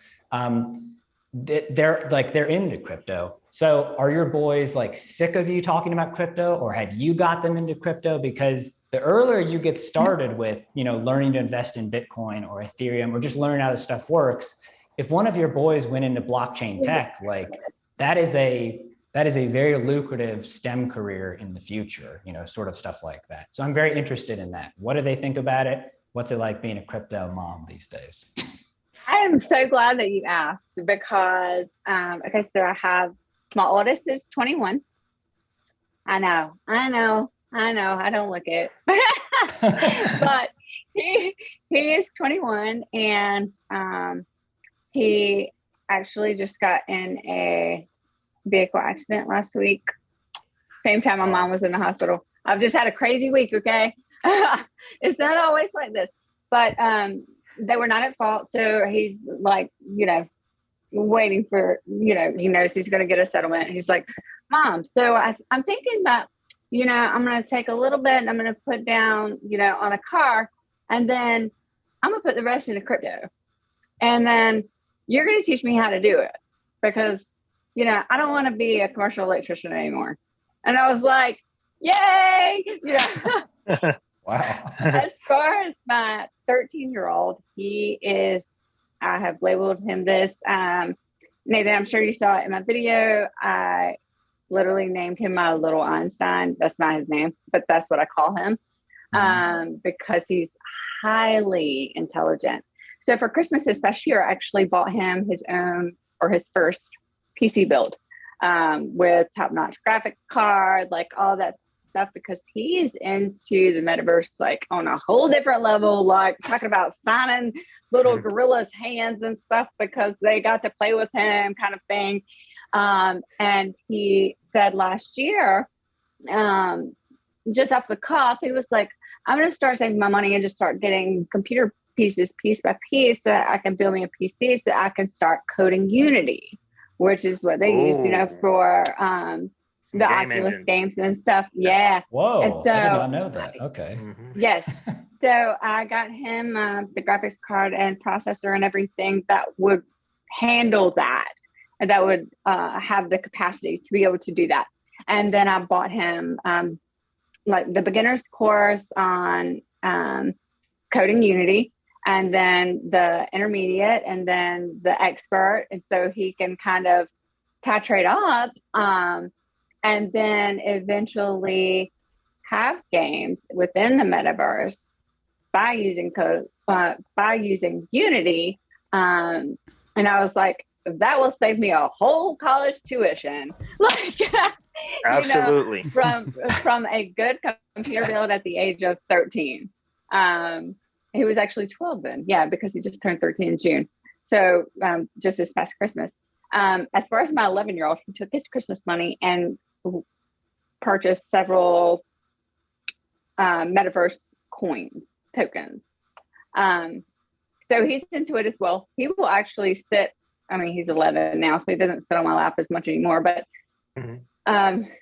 they're into crypto. So are your boys like sick of you talking about crypto, or have you got them into crypto? Because the earlier you get started with, learning to invest in Bitcoin or Ethereum, or just learn how this stuff works, if one of your boys went into blockchain tech, like that is a very lucrative STEM career in the future, sort of stuff like that. So I'm very interested in that. What do they think about it? What's it like being a crypto mom these days? I am so glad that you asked because, okay, so my oldest is 21. I know. I don't look it, but he is 21 and he actually just got in a vehicle accident last week. Same time my mom was in the hospital. I've just had a crazy week, okay? It's not always like this, but they were not at fault. So he's like, waiting for, he knows he's going to get a settlement. He's like, Mom, so I'm thinking that, I'm going to take a little bit and I'm going to put down, on a car, and then I'm going to put the rest into crypto. And then you're going to teach me how to do it because, I don't want to be a commercial electrician anymore. And I was like, yay, Wow. As far as my 13-year-old, I have labeled him this. Nathan, I'm sure you saw it in my video. I literally named him my little Einstein. That's not his name, but that's what I call him because he's highly intelligent. So for Christmas this past year, I actually bought him his own or his first PC build with top-notch graphic card, like all that stuff, because he's into the metaverse like on a whole different level, like talking about signing little gorillas' hands and stuff because they got to play with him, kind of thing. And he said last year, just off the cuff, he was like, I'm going to start saving my money and just start getting computer pieces piece by piece so that I can build me a PC so I can start coding Unity, which is what they use, for the Oculus games and stuff. Yeah. Whoa. And so, I did not know that. Okay. Yes. So I got him the graphics card and processor and everything that would handle that, and that would have the capacity to be able to do that. And then I bought him like the beginner's course on coding Unity, and then the intermediate, and then the expert. And so he can kind of titrate up and then eventually have games within the metaverse by using code, by using Unity. And I was like, that will save me a whole college tuition. Like, absolutely. From a good computer build at the age of 13. He was actually 12 then. Yeah, because he just turned 13 in June. So just this past Christmas. As far as my 11-year-old, he took his Christmas money and purchased several metaverse tokens. So he's into it as well. He will actually sit, I mean, he's 11 now, so he doesn't sit on my lap as much anymore, but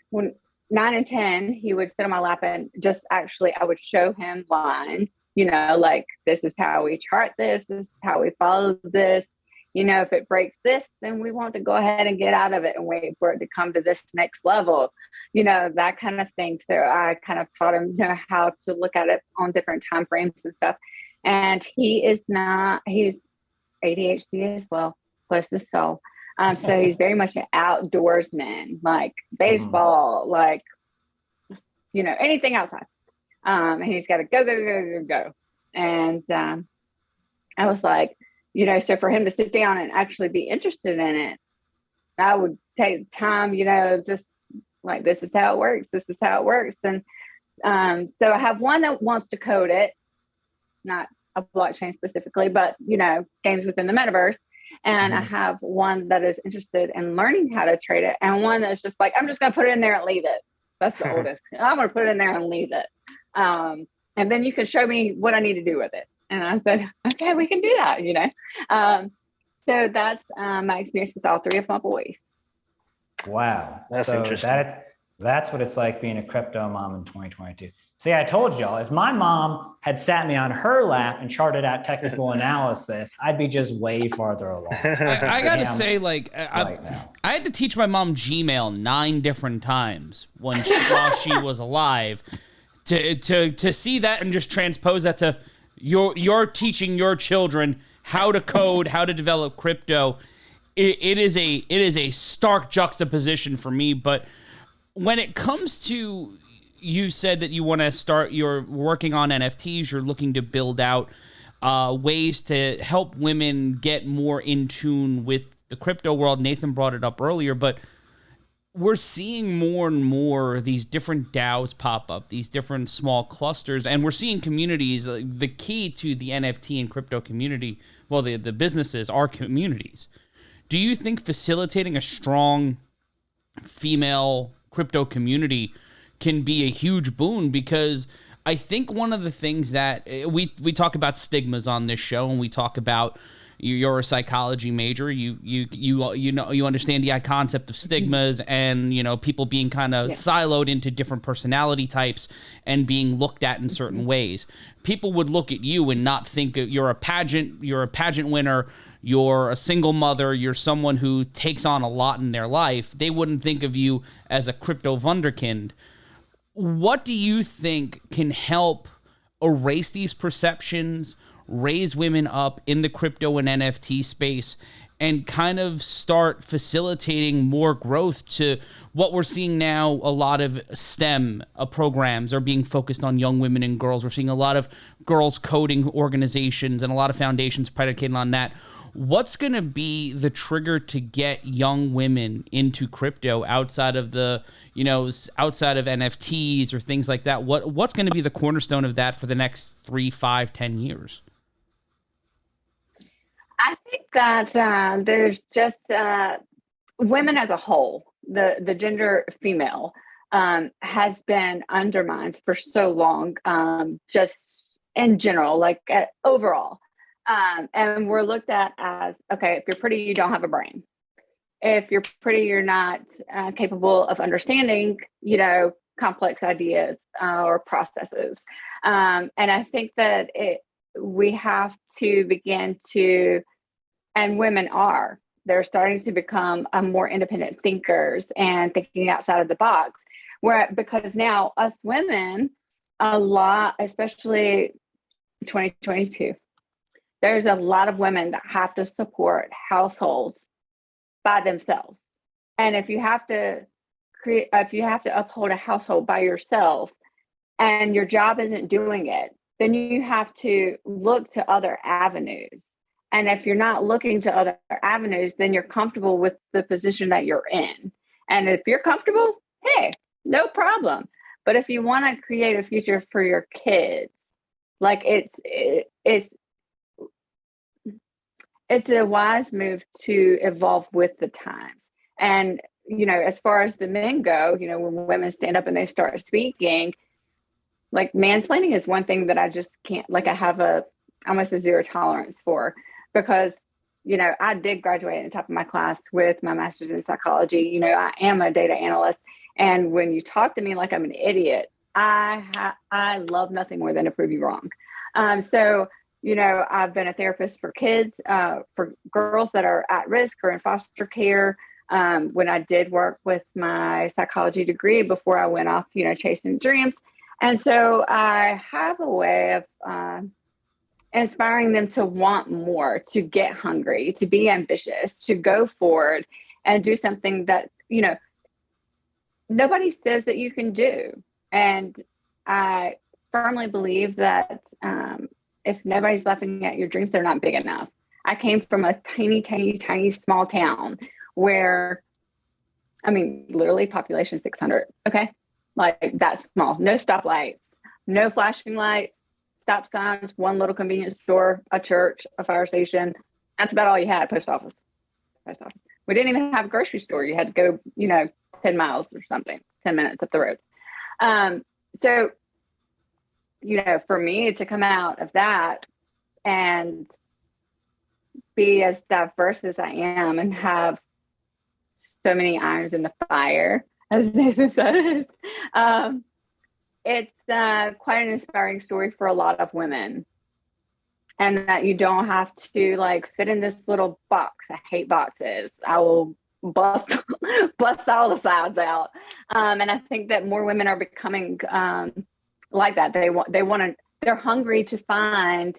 when 9 and 10, he would sit on my lap and just actually, I would show him lines, like, this is how we chart this is how we follow this. If it breaks this, then we want to go ahead and get out of it and wait for it to come to this next level, that kind of thing. So I kind of taught him, how to look at it on different time frames and stuff. And he's ADHD as well, bless his soul. So he's very much an outdoorsman, like baseball, like, anything outside. And he's got to go. And I was like, so for him to sit down and actually be interested in it, I would take time, just like, this is how it works. And so I have one that wants to code it, not a blockchain specifically, but, games within the metaverse. And I have one that is interested in learning how to trade it, and one that's just like, I'm just going to put it in there and leave it. That's the oldest. I'm going to put it in there and leave it. And then you can show me what I need to do with it. And I said, okay, we can do that, So that's my experience with all three of my boys. Wow. That's interesting. That's what it's like being a crypto mom in 2022. See, I told y'all, if my mom had sat me on her lap and charted out technical analysis, I'd be just way farther along. I gotta say, like, I had to teach my mom Gmail 9 different times while she was alive to see that and just transpose that to you're teaching your children how to code, how to develop crypto. It is a stark juxtaposition for me. But when it comes to, you said that you want to you're working on NFTs, you're looking to build out ways to help women get more in tune with the crypto world. Nathan brought it up earlier, but we're seeing more and more these different DAOs pop up, these different small clusters, and we're seeing communities. The key to the NFT and crypto community, well, the businesses are communities. Do you think facilitating a strong female crypto community can be a huge boon? Because I think one of the things that we talk about stigmas on this show, and we talk about, you're a psychology major, you understand the concept of stigmas and people being kind of siloed into different personality types and being looked at in certain ways. People would look at you and not think you're a pageant winner, you're a single mother, you're someone who takes on a lot in their life. They wouldn't think of you as a crypto wunderkind. What do you think can help erase these perceptions, raise women up in the crypto and NFT space, and kind of start facilitating more growth to what we're seeing now. A lot of STEM programs are being focused on young women and girls. We're seeing a lot of girls coding organizations and a lot of foundations predicated on that. What's going to be the trigger to get young women into crypto outside of outside of NFTs or things like that? What's going to be the cornerstone of that for the next 3, 5, 10 years? I think that there's just women as a whole, the gender female has been undermined for so long, just in general, like overall. And we're looked at as, okay, if you're pretty, you don't have a brain. If you're pretty, you're not capable of understanding, complex ideas or processes. And I think that we have to begin to, and women they're starting to become more independent thinkers and thinking outside of the box. Because now us women, a lot, especially 2022, there's a lot of women that have to support households by themselves. And if you have to uphold a household by yourself and your job isn't doing it, then you have to look to other avenues. And if you're not looking to other avenues, then you're comfortable with the position that you're in. And if you're comfortable, hey, no problem. But if you want to create a future for your kids, like it's a wise move to evolve with the times. And, as far as the men go, when women stand up and they start speaking, like mansplaining is one thing that I just can't, like I have almost a zero tolerance for, because, I did graduate at the top of my class with my master's in psychology. I am a data analyst. And when you talk to me like I'm an idiot, I love nothing more than to prove you wrong. So I've been a therapist for kids, for girls that are at risk or in foster care. When I did work with my psychology degree before I went off, chasing dreams. And so I have a way of inspiring them to want more, to get hungry, to be ambitious, to go forward and do something that, nobody says that you can do. And I firmly believe that if nobody's laughing at your dreams, they're not big enough. I came from a tiny, tiny, tiny small town where, literally population 600. Okay. Like that small, no stoplights, no flashing lights, stop signs, one little convenience store, a church, a fire station. That's about all you had. Post office. We didn't even have a grocery store. You had to go, 10 miles or something, 10 minutes up the road. So, for me to come out of that and be as diverse as I am and have so many irons in the fire, as Nathan says, it's quite an inspiring story for a lot of women. And that you don't have to fit in this little box. I hate boxes. I will bust all the sides out. And I think that more women are becoming like that. They're hungry to find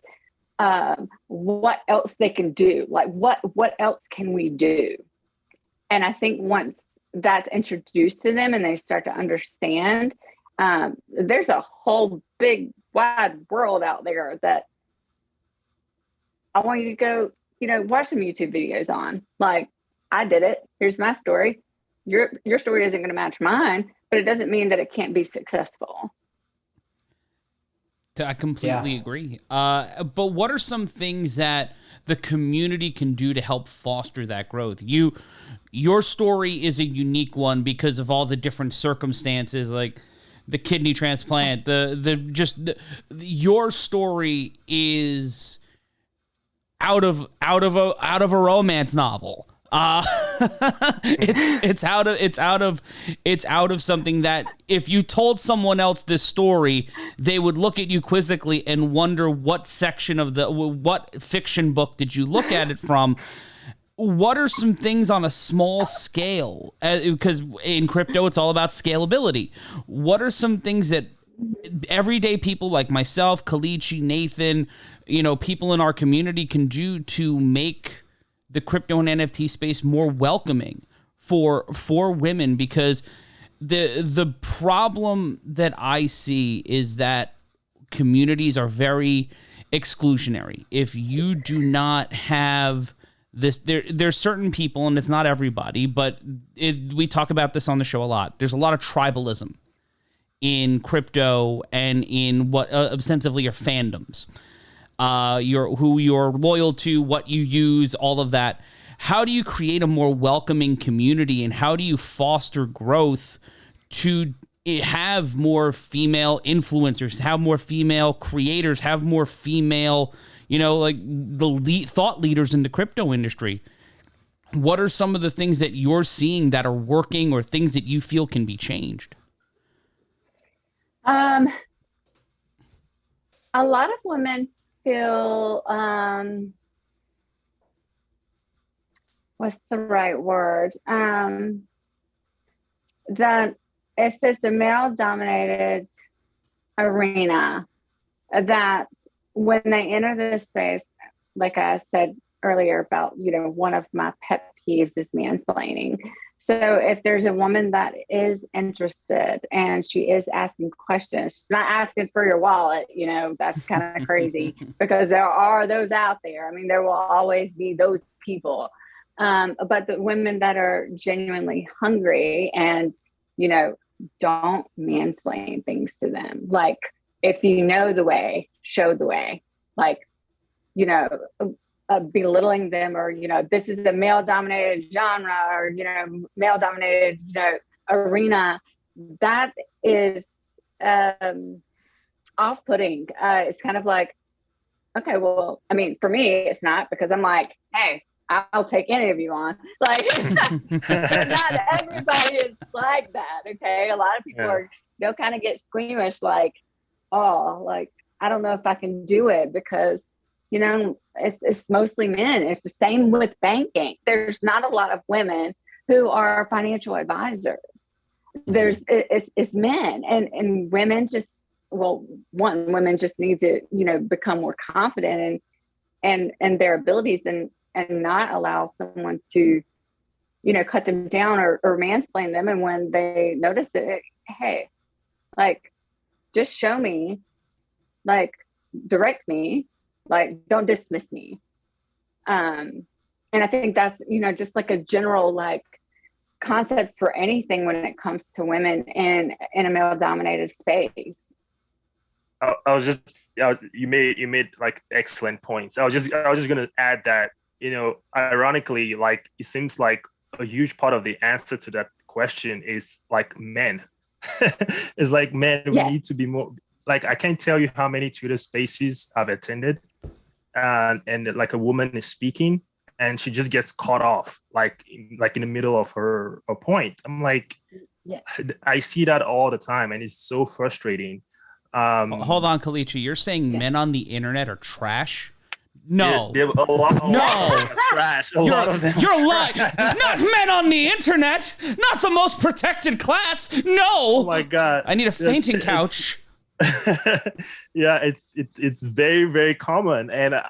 what else they can do. Like what else can we do? And I think once that's introduced to them and they start to understand, there's a whole big wide world out there that I want you to go, watch some YouTube videos on. Like, I did it. Here's my story. Your story isn't going to match mine, but it doesn't mean that it can't be successful. I completely agree. But what are some things that the community can do to help foster that growth? Your story is a unique one because of all the different circumstances, like the kidney transplant. Your story is out of a romance novel. It's out of something that if you told someone else this story, they would look at you quizzically and wonder what section of what fiction book did you look at it from. What are some things on a small scale? Because in crypto, it's all about scalability. What are some things that everyday people like myself, Kalichi, Nathan, people in our community can do to make the crypto and NFT space more welcoming for women? Because the problem that I see is that communities are very exclusionary. If you do not have this, there's certain people, and it's not everybody, but we talk about this on the show a lot. There's a lot of tribalism in crypto and in what ostensibly are fandoms. Who you're loyal to, what you use, all of that. How do you create a more welcoming community, and how do you foster growth to have more female influencers, have more female creators, have more female, like the thought leaders in the crypto industry? What are some of the things that you're seeing that are working, or things that you feel can be changed? A lot of women feel, what's the right word? That if it's a male-dominated arena, that when they enter this space, like I said earlier about, one of my pet peeves is mansplaining. So if there's a woman that is interested and she is asking questions, she's not asking for your wallet, that's kind of crazy because there are those out there. I mean, there will always be those people. But the women that are genuinely hungry and, don't mansplain things to them. Like, if you know the way, show the way. Like, belittling them, or this is a male-dominated genre, or male-dominated arena, that is off-putting. It's kind of like, okay, well, I mean, for me, it's not, because I'm like, hey, I'll take any of you on. Like, not everybody is like that. Okay, a lot of people are, they'll kind of get squeamish, like, oh, like, I don't know if I can do it, because it's mostly men. It's the same with banking. There's not a lot of women who are financial advisors. It's men, and women just, women just need to, become more confident and their abilities, and not allow someone to, cut them down or mansplain them. And when they notice it, hey, like, just show me, like, direct me, like, don't dismiss me. And I think that's, just like a general, like, concept for anything when it comes to women in a male-dominated space. I was just, you made like excellent points. I was just gonna add that, ironically, like, it seems like a huge part of the answer to that question is like men. It's like men, we need to be more, like, I can't tell you how many Twitter spaces I've attended, and like a woman is speaking and she just gets cut off, like in the middle of her point. I'm like, I see that all the time, and it's so frustrating. Hold on, Kalichi, you're saying men on the internet are trash? No. A lot of trash. You're lying. Not men on the internet. Not the most protected class. No. Oh my God. I need a fainting couch. Yeah, it's very, very common, and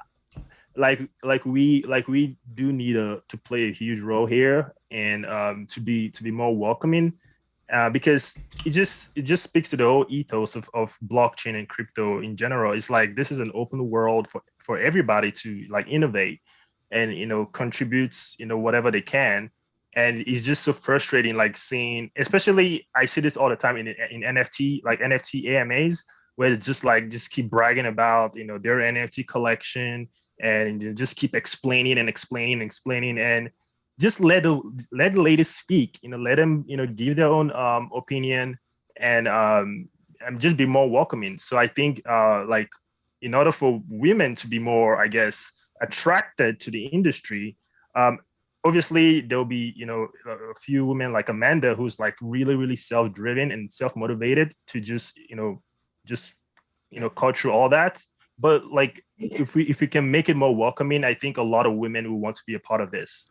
we do need to play a huge role here, and to be more welcoming, because it just speaks to the whole ethos of blockchain and crypto in general. It's like, this is an open world for everybody to, like, innovate and contributes whatever they can. And it's just so frustrating, like, seeing, especially, I see this all the time in NFT, like NFT AMAs, where it's just keep bragging about their NFT collection, and just keep explaining and just let the ladies speak. Let them give their own opinion, and just be more welcoming. So I think like, in order for women to be more, I guess, attracted to the industry, obviously there'll be a few women like Amanda, who's like really, really self-driven and self-motivated to just cut through all that. But like, if we can make it more welcoming, I think a lot of women will want to be a part of this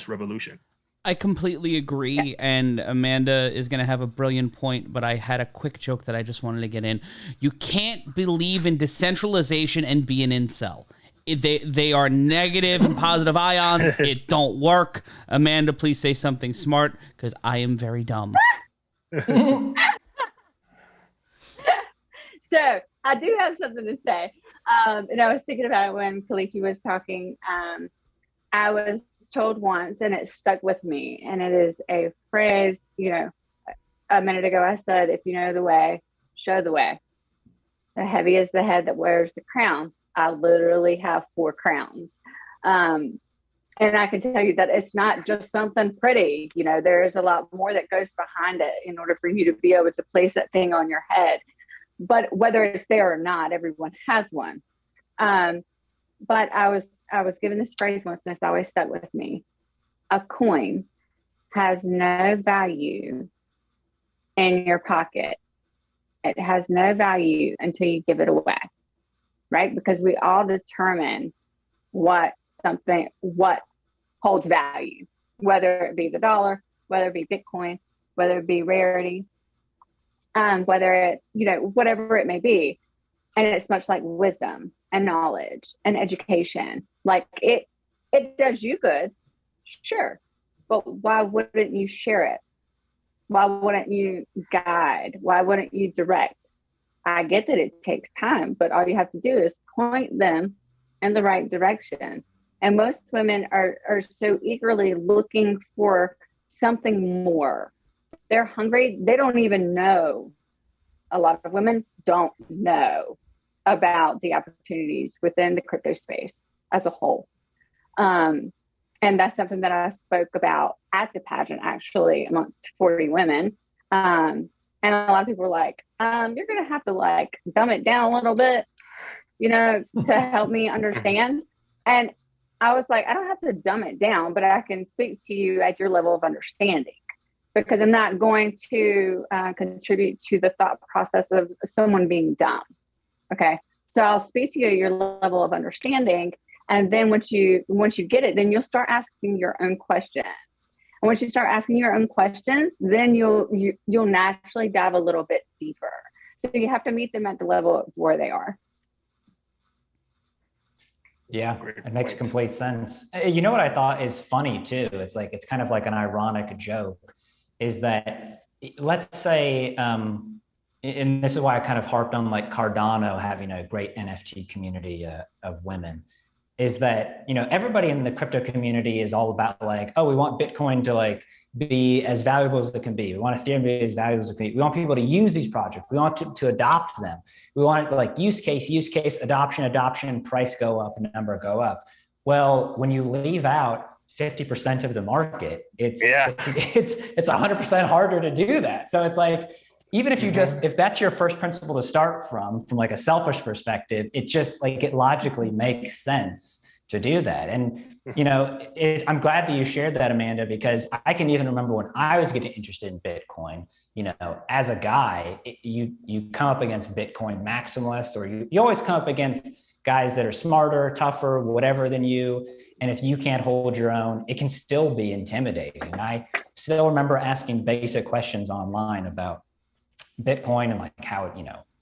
revolution. I completely agree, and Amanda is going to have a brilliant point, but I had a quick joke that I just wanted to get in. You can't believe in decentralization and be an incel. they are negative and positive ions. It don't work. Amanda, please say something smart because I am very dumb. So I do have something to say. And I was thinking about it when Kalichi was talking. I was told once, and it stuck with me, and it is a phrase, a minute ago I said, if you know the way, show the way. The heavy is the head that wears the crown. I literally have 4 crowns. And I can tell you that it's not just something pretty. There's a lot more that goes behind it in order for you to be able to place that thing on your head. But whether it's there or not, everyone has one. But I was given this phrase once, and it's always stuck with me. A coin has no value in your pocket. It has no value until you give it away, right? Because we all determine what holds value, whether it be the dollar, whether it be Bitcoin, whether it be rarity, whether it, whatever it may be. And it's much like wisdom and knowledge and education. Like it does you good, sure. But why wouldn't you share it? Why wouldn't you guide? Why wouldn't you direct? I get that it takes time, but all you have to do is point them in the right direction. And most women are so eagerly looking for something more. They're hungry. They don't even know. A lot of women don't know about the opportunities within the crypto space as a whole. And that's something that I spoke about at the pageant, actually, amongst 40 women. And a lot of people were like, you're going to have to dumb it down a little bit, to help me understand. And I was like, I don't have to dumb it down, but I can speak to you at your level of understanding, because I'm not going to contribute to the thought process of someone being dumb. Okay. So I'll speak to you at your level of understanding. And then once you get it, then you'll start asking your own questions. And once you start asking your own questions, then you'll naturally dive a little bit deeper. So you have to meet them at the level of where they are. Yeah, it makes complete sense. You know what I thought is funny too? It's kind of like an ironic joke, is that let's say, and this is why I kind of harped on Cardano having a great NFT community of women, is that, everybody in the crypto community is all about we want Bitcoin to be as valuable as it can be. We want Ethereum to be as valuable as it can be. We want people to use these projects. We want to adopt them. We want it to use case, adoption, price go up, number go up. Well, when you leave out 50% of the market, it's 100% harder to do that. So it's even if you if that's your first principle to start from a selfish perspective, it logically makes sense to do that. And, I'm glad that you shared that, Amanda, because I can even remember when I was getting interested in Bitcoin, as a guy, you come up against Bitcoin maximalists, or you always come up against guys that are smarter, tougher, whatever than you. And if you can't hold your own, it can still be intimidating. And I still remember asking basic questions online about Bitcoin and how,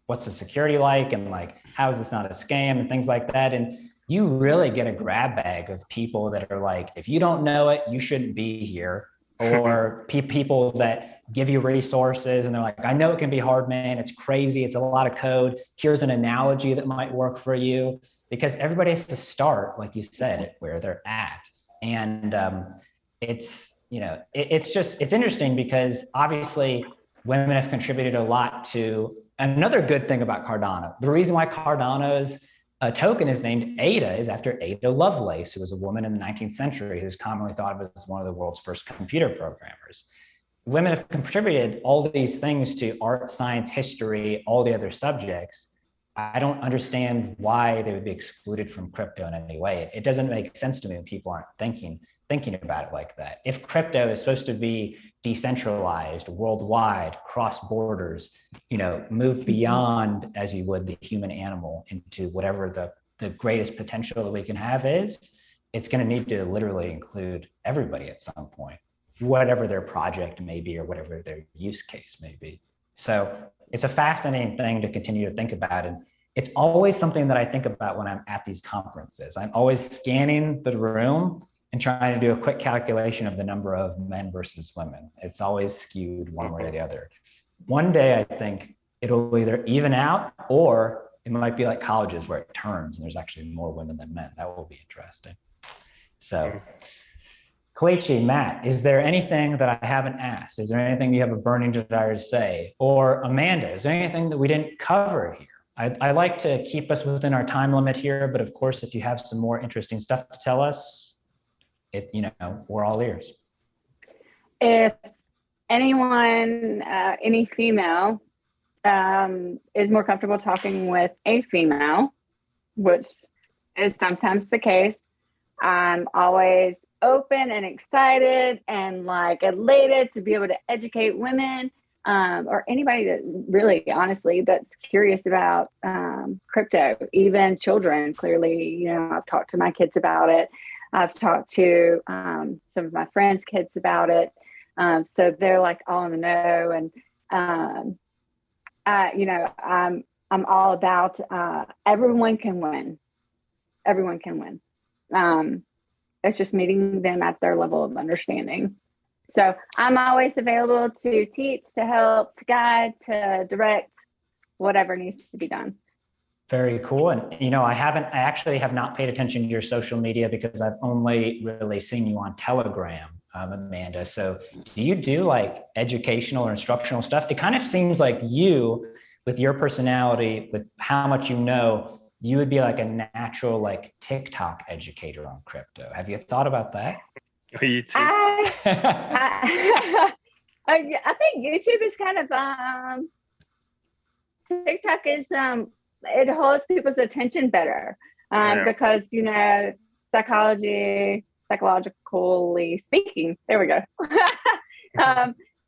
what's the security like, and how is this not a scam and things like that. And you really get a grab bag of people that are if you don't know it, you shouldn't be here. Or people that give you resources and they're I know it can be hard, man. It's crazy. It's a lot of code. Here's an analogy that might work for you, because everybody has to start, like you said, where they're at. And it's interesting because obviously women have contributed a lot to another good thing about Cardano. The reason why Cardano's token is named Ada is after Ada Lovelace, who was a woman in the 19th century who's commonly thought of as one of the world's first computer programmers. Women have contributed all of these things to art, science, history, all the other subjects. I don't understand why they would be excluded from crypto in any way. It doesn't make sense to me when people aren't thinking about it like that. If crypto is supposed to be decentralized, worldwide, cross borders, move beyond, as you would, the human animal into whatever the greatest potential that we can have is, it's going to need to literally include everybody at some point, whatever their project may be or whatever their use case may be. So it's a fascinating thing to continue to think about. And it's always something that I think about when I'm at these conferences. I'm always scanning the room and trying to do a quick calculation of the number of men versus women. It's always skewed one way or the other. One day, I think it'll either even out, or it might be like colleges where it turns and there's actually more women than men. That will be interesting. So, Kelechi, Matt, is there anything that I haven't asked? Is there anything you have a burning desire to say? Or Amanda, is there anything that we didn't cover here? I like to keep us within our time limit here, but of course, if you have some more interesting stuff to tell us, we're all ears. If anyone, any female, is more comfortable talking with a female, which is sometimes the case, I'm always open and excited and like elated to be able to educate women, or anybody that really, honestly, that's curious about crypto, even children. Clearly, I've talked to my kids about it. I've talked to some of my friends' kids about it. So they're like all in the know. And, I'm all about everyone can win. Everyone can win. It's just meeting them at their level of understanding. So I'm always available to teach, to help, to guide, to direct, whatever needs to be done. Very cool. And, I actually have not paid attention to your social media because I've only really seen you on Telegram, Amanda. So do you do like educational or instructional stuff? It kind of seems like you, with your personality, with how much you know, you would be like a natural like TikTok educator on crypto. Have you thought about that? You too. I think YouTube is kind of TikTok is it holds people's attention better because psychologically speaking, there we go.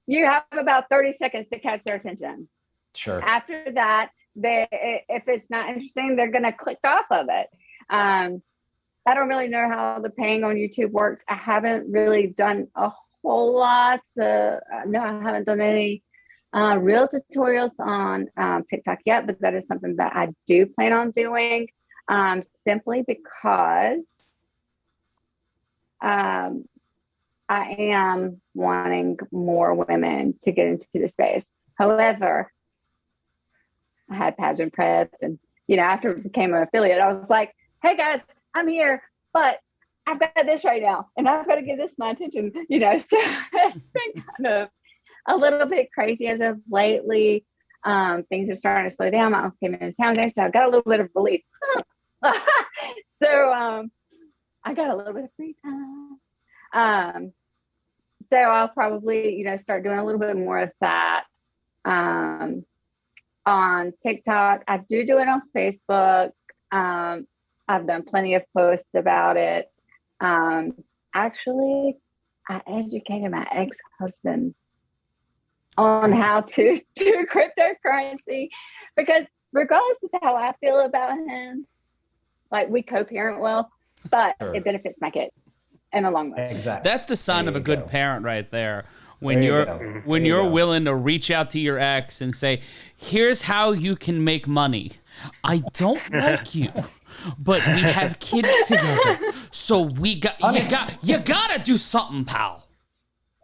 You have about 30 seconds to catch their attention. Sure. After that, if it's not interesting, they're going to click off of it. I don't really know how the paying on YouTube works. I haven't really done a whole lot. No, I haven't done any real tutorials on TikTok yet, but that is something that I do plan on doing, simply because I am wanting more women to get into the space. However, I had Pageant prep, and after I became an affiliate, I was like, hey guys, I'm here, but I've got this right now, and I've got to give this my attention, so it's been kind of a little bit crazy as of lately. Things are starting to slow down. My uncle came into town today, so I got a little bit of relief. So I got a little bit of free time. So I'll probably, start doing a little bit more of that on TikTok. I do it on Facebook. I've done plenty of posts about it. Actually, I educated my ex-husband on how to do cryptocurrency, because regardless of how I feel about him, like we co-parent well, but It benefits my kids in the long run. Exactly. That's the sign of a good parent right there. When you're willing to reach out to your ex and say, here's how you can make money. I don't like you, but we have kids together. So you gotta do something, pal.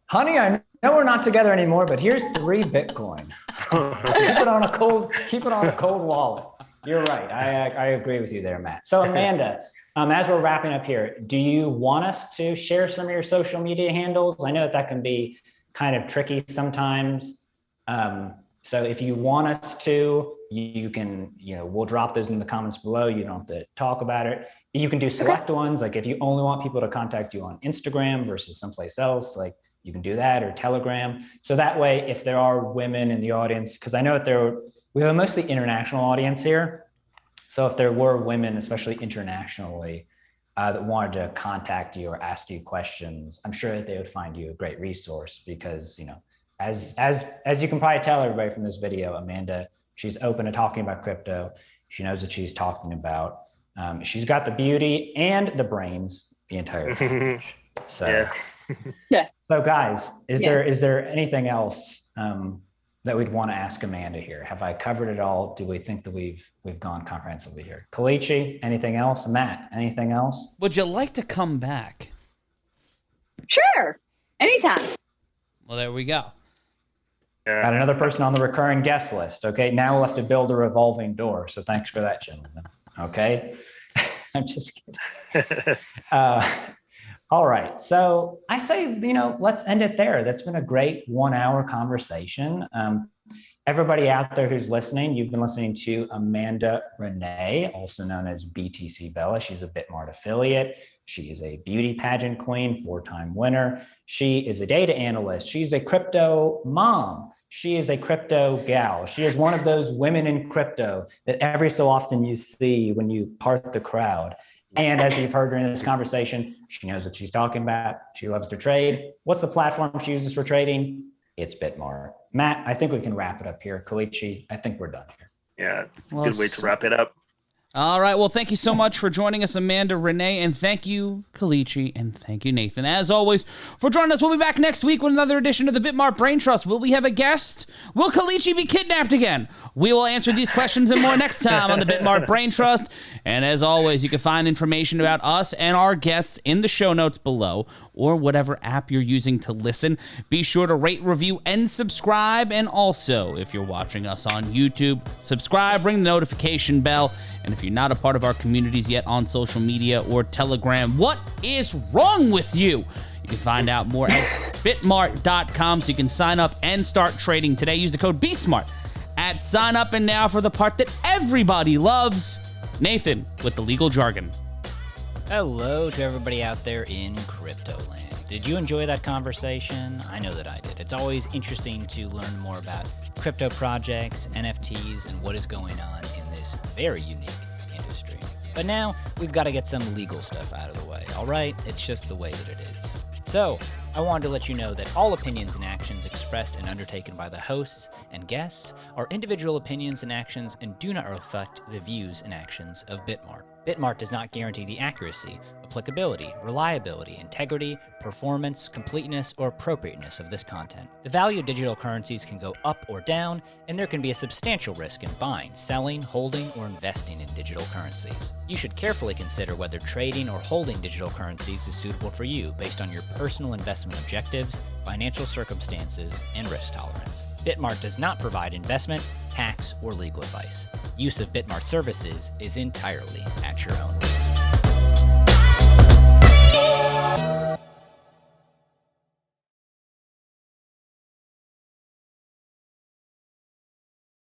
Honey, I know we're not together anymore, but here's 3 Bitcoin. keep it on a cold wallet. You're right. I agree with you there, Matt. So Amanda, as we're wrapping up here, do you want us to share some of your social media handles? I know that can be kind of tricky sometimes. So if you want us to, you can, we'll drop those in the comments below. You don't have to talk about it. You can do select ones. Like if you only want people to contact you on Instagram versus someplace else, like you can do that, or Telegram. So that way, if there are women in the audience, because I know that we have a mostly international audience here. So if there were women, especially internationally, that wanted to contact you or ask you questions, I'm sure that they would find you a great resource, because, as you can probably tell everybody from this video, Amanda, she's open to talking about crypto. She knows what she's talking about. She's got the beauty and the brains, the entire package. So, yeah. So guys, is there anything else that we'd want to ask Amanda here? Have I covered it all? Do we think that we've gone comprehensively here? Kalichi, anything else? Matt, anything else? Would you like to come back? Sure. Anytime. Well, there we go. Got another person on the recurring guest list. Okay, now we'll have to build a revolving door. So thanks for that, gentlemen. Okay, I'm just kidding. All right, so I say, let's end it there. That's been a great 1 hour conversation. Everybody out there who's listening, you've been listening to Amanda Renee, also known as BTC Bella. She's a BitMart affiliate. She is a beauty pageant queen, 4-time winner. She is a data analyst. She's a crypto mom. She is a crypto gal. She is one of those women in crypto that every so often you see when you part the crowd. And as you've heard during this conversation, she knows what she's talking about. She loves to trade. What's the platform she uses for trading? It's BitMart. Matt, I think we can wrap it up here. Kalichi, I think we're done here. Yeah, it's a good way to wrap it up. All right. Well, thank you so much for joining us, Amanda Renee, and thank you, Kalichi, and thank you, Nathan. As always, for joining us. We'll be back next week with another edition of the BitMart BrainTrust. Will we have a guest? Will Kalichi be kidnapped again? We will answer these questions and more next time on the BitMart BrainTrust. And as always, you can find information about us and our guests in the show notes below, or whatever app you're using to listen. Be sure to rate, review, and subscribe. And also, if you're watching us on YouTube, subscribe, ring the notification bell. And if you're not a part of our communities yet on social media or Telegram, what is wrong with you? You can find out more at bitmart.com, so you can sign up and start trading today. Use the code BSMART at sign up. And now for the part that everybody loves, Nathan with the legal jargon. Hello to everybody out there in crypto land. Did you enjoy that conversation? I know that I did. It's always interesting to learn more about crypto projects, NFTs, and what is going on in this very unique industry. But now we've got to get some legal stuff out of the way, all right? It's just the way that it is. So, I wanted to let you know that all opinions and actions expressed and undertaken by the hosts and guests are individual opinions and actions and do not reflect the views and actions of BitMart. BitMart does not guarantee the accuracy, applicability, reliability, integrity, performance, completeness, or appropriateness of this content. The value of digital currencies can go up or down, and there can be a substantial risk in buying, selling, holding, or investing in digital currencies. You should carefully consider whether trading or holding digital currencies is suitable for you based on your personal investment objectives, financial circumstances, and risk tolerance. BitMart does not provide investment, tax, or legal advice. Use of BitMart services is entirely at your own risk.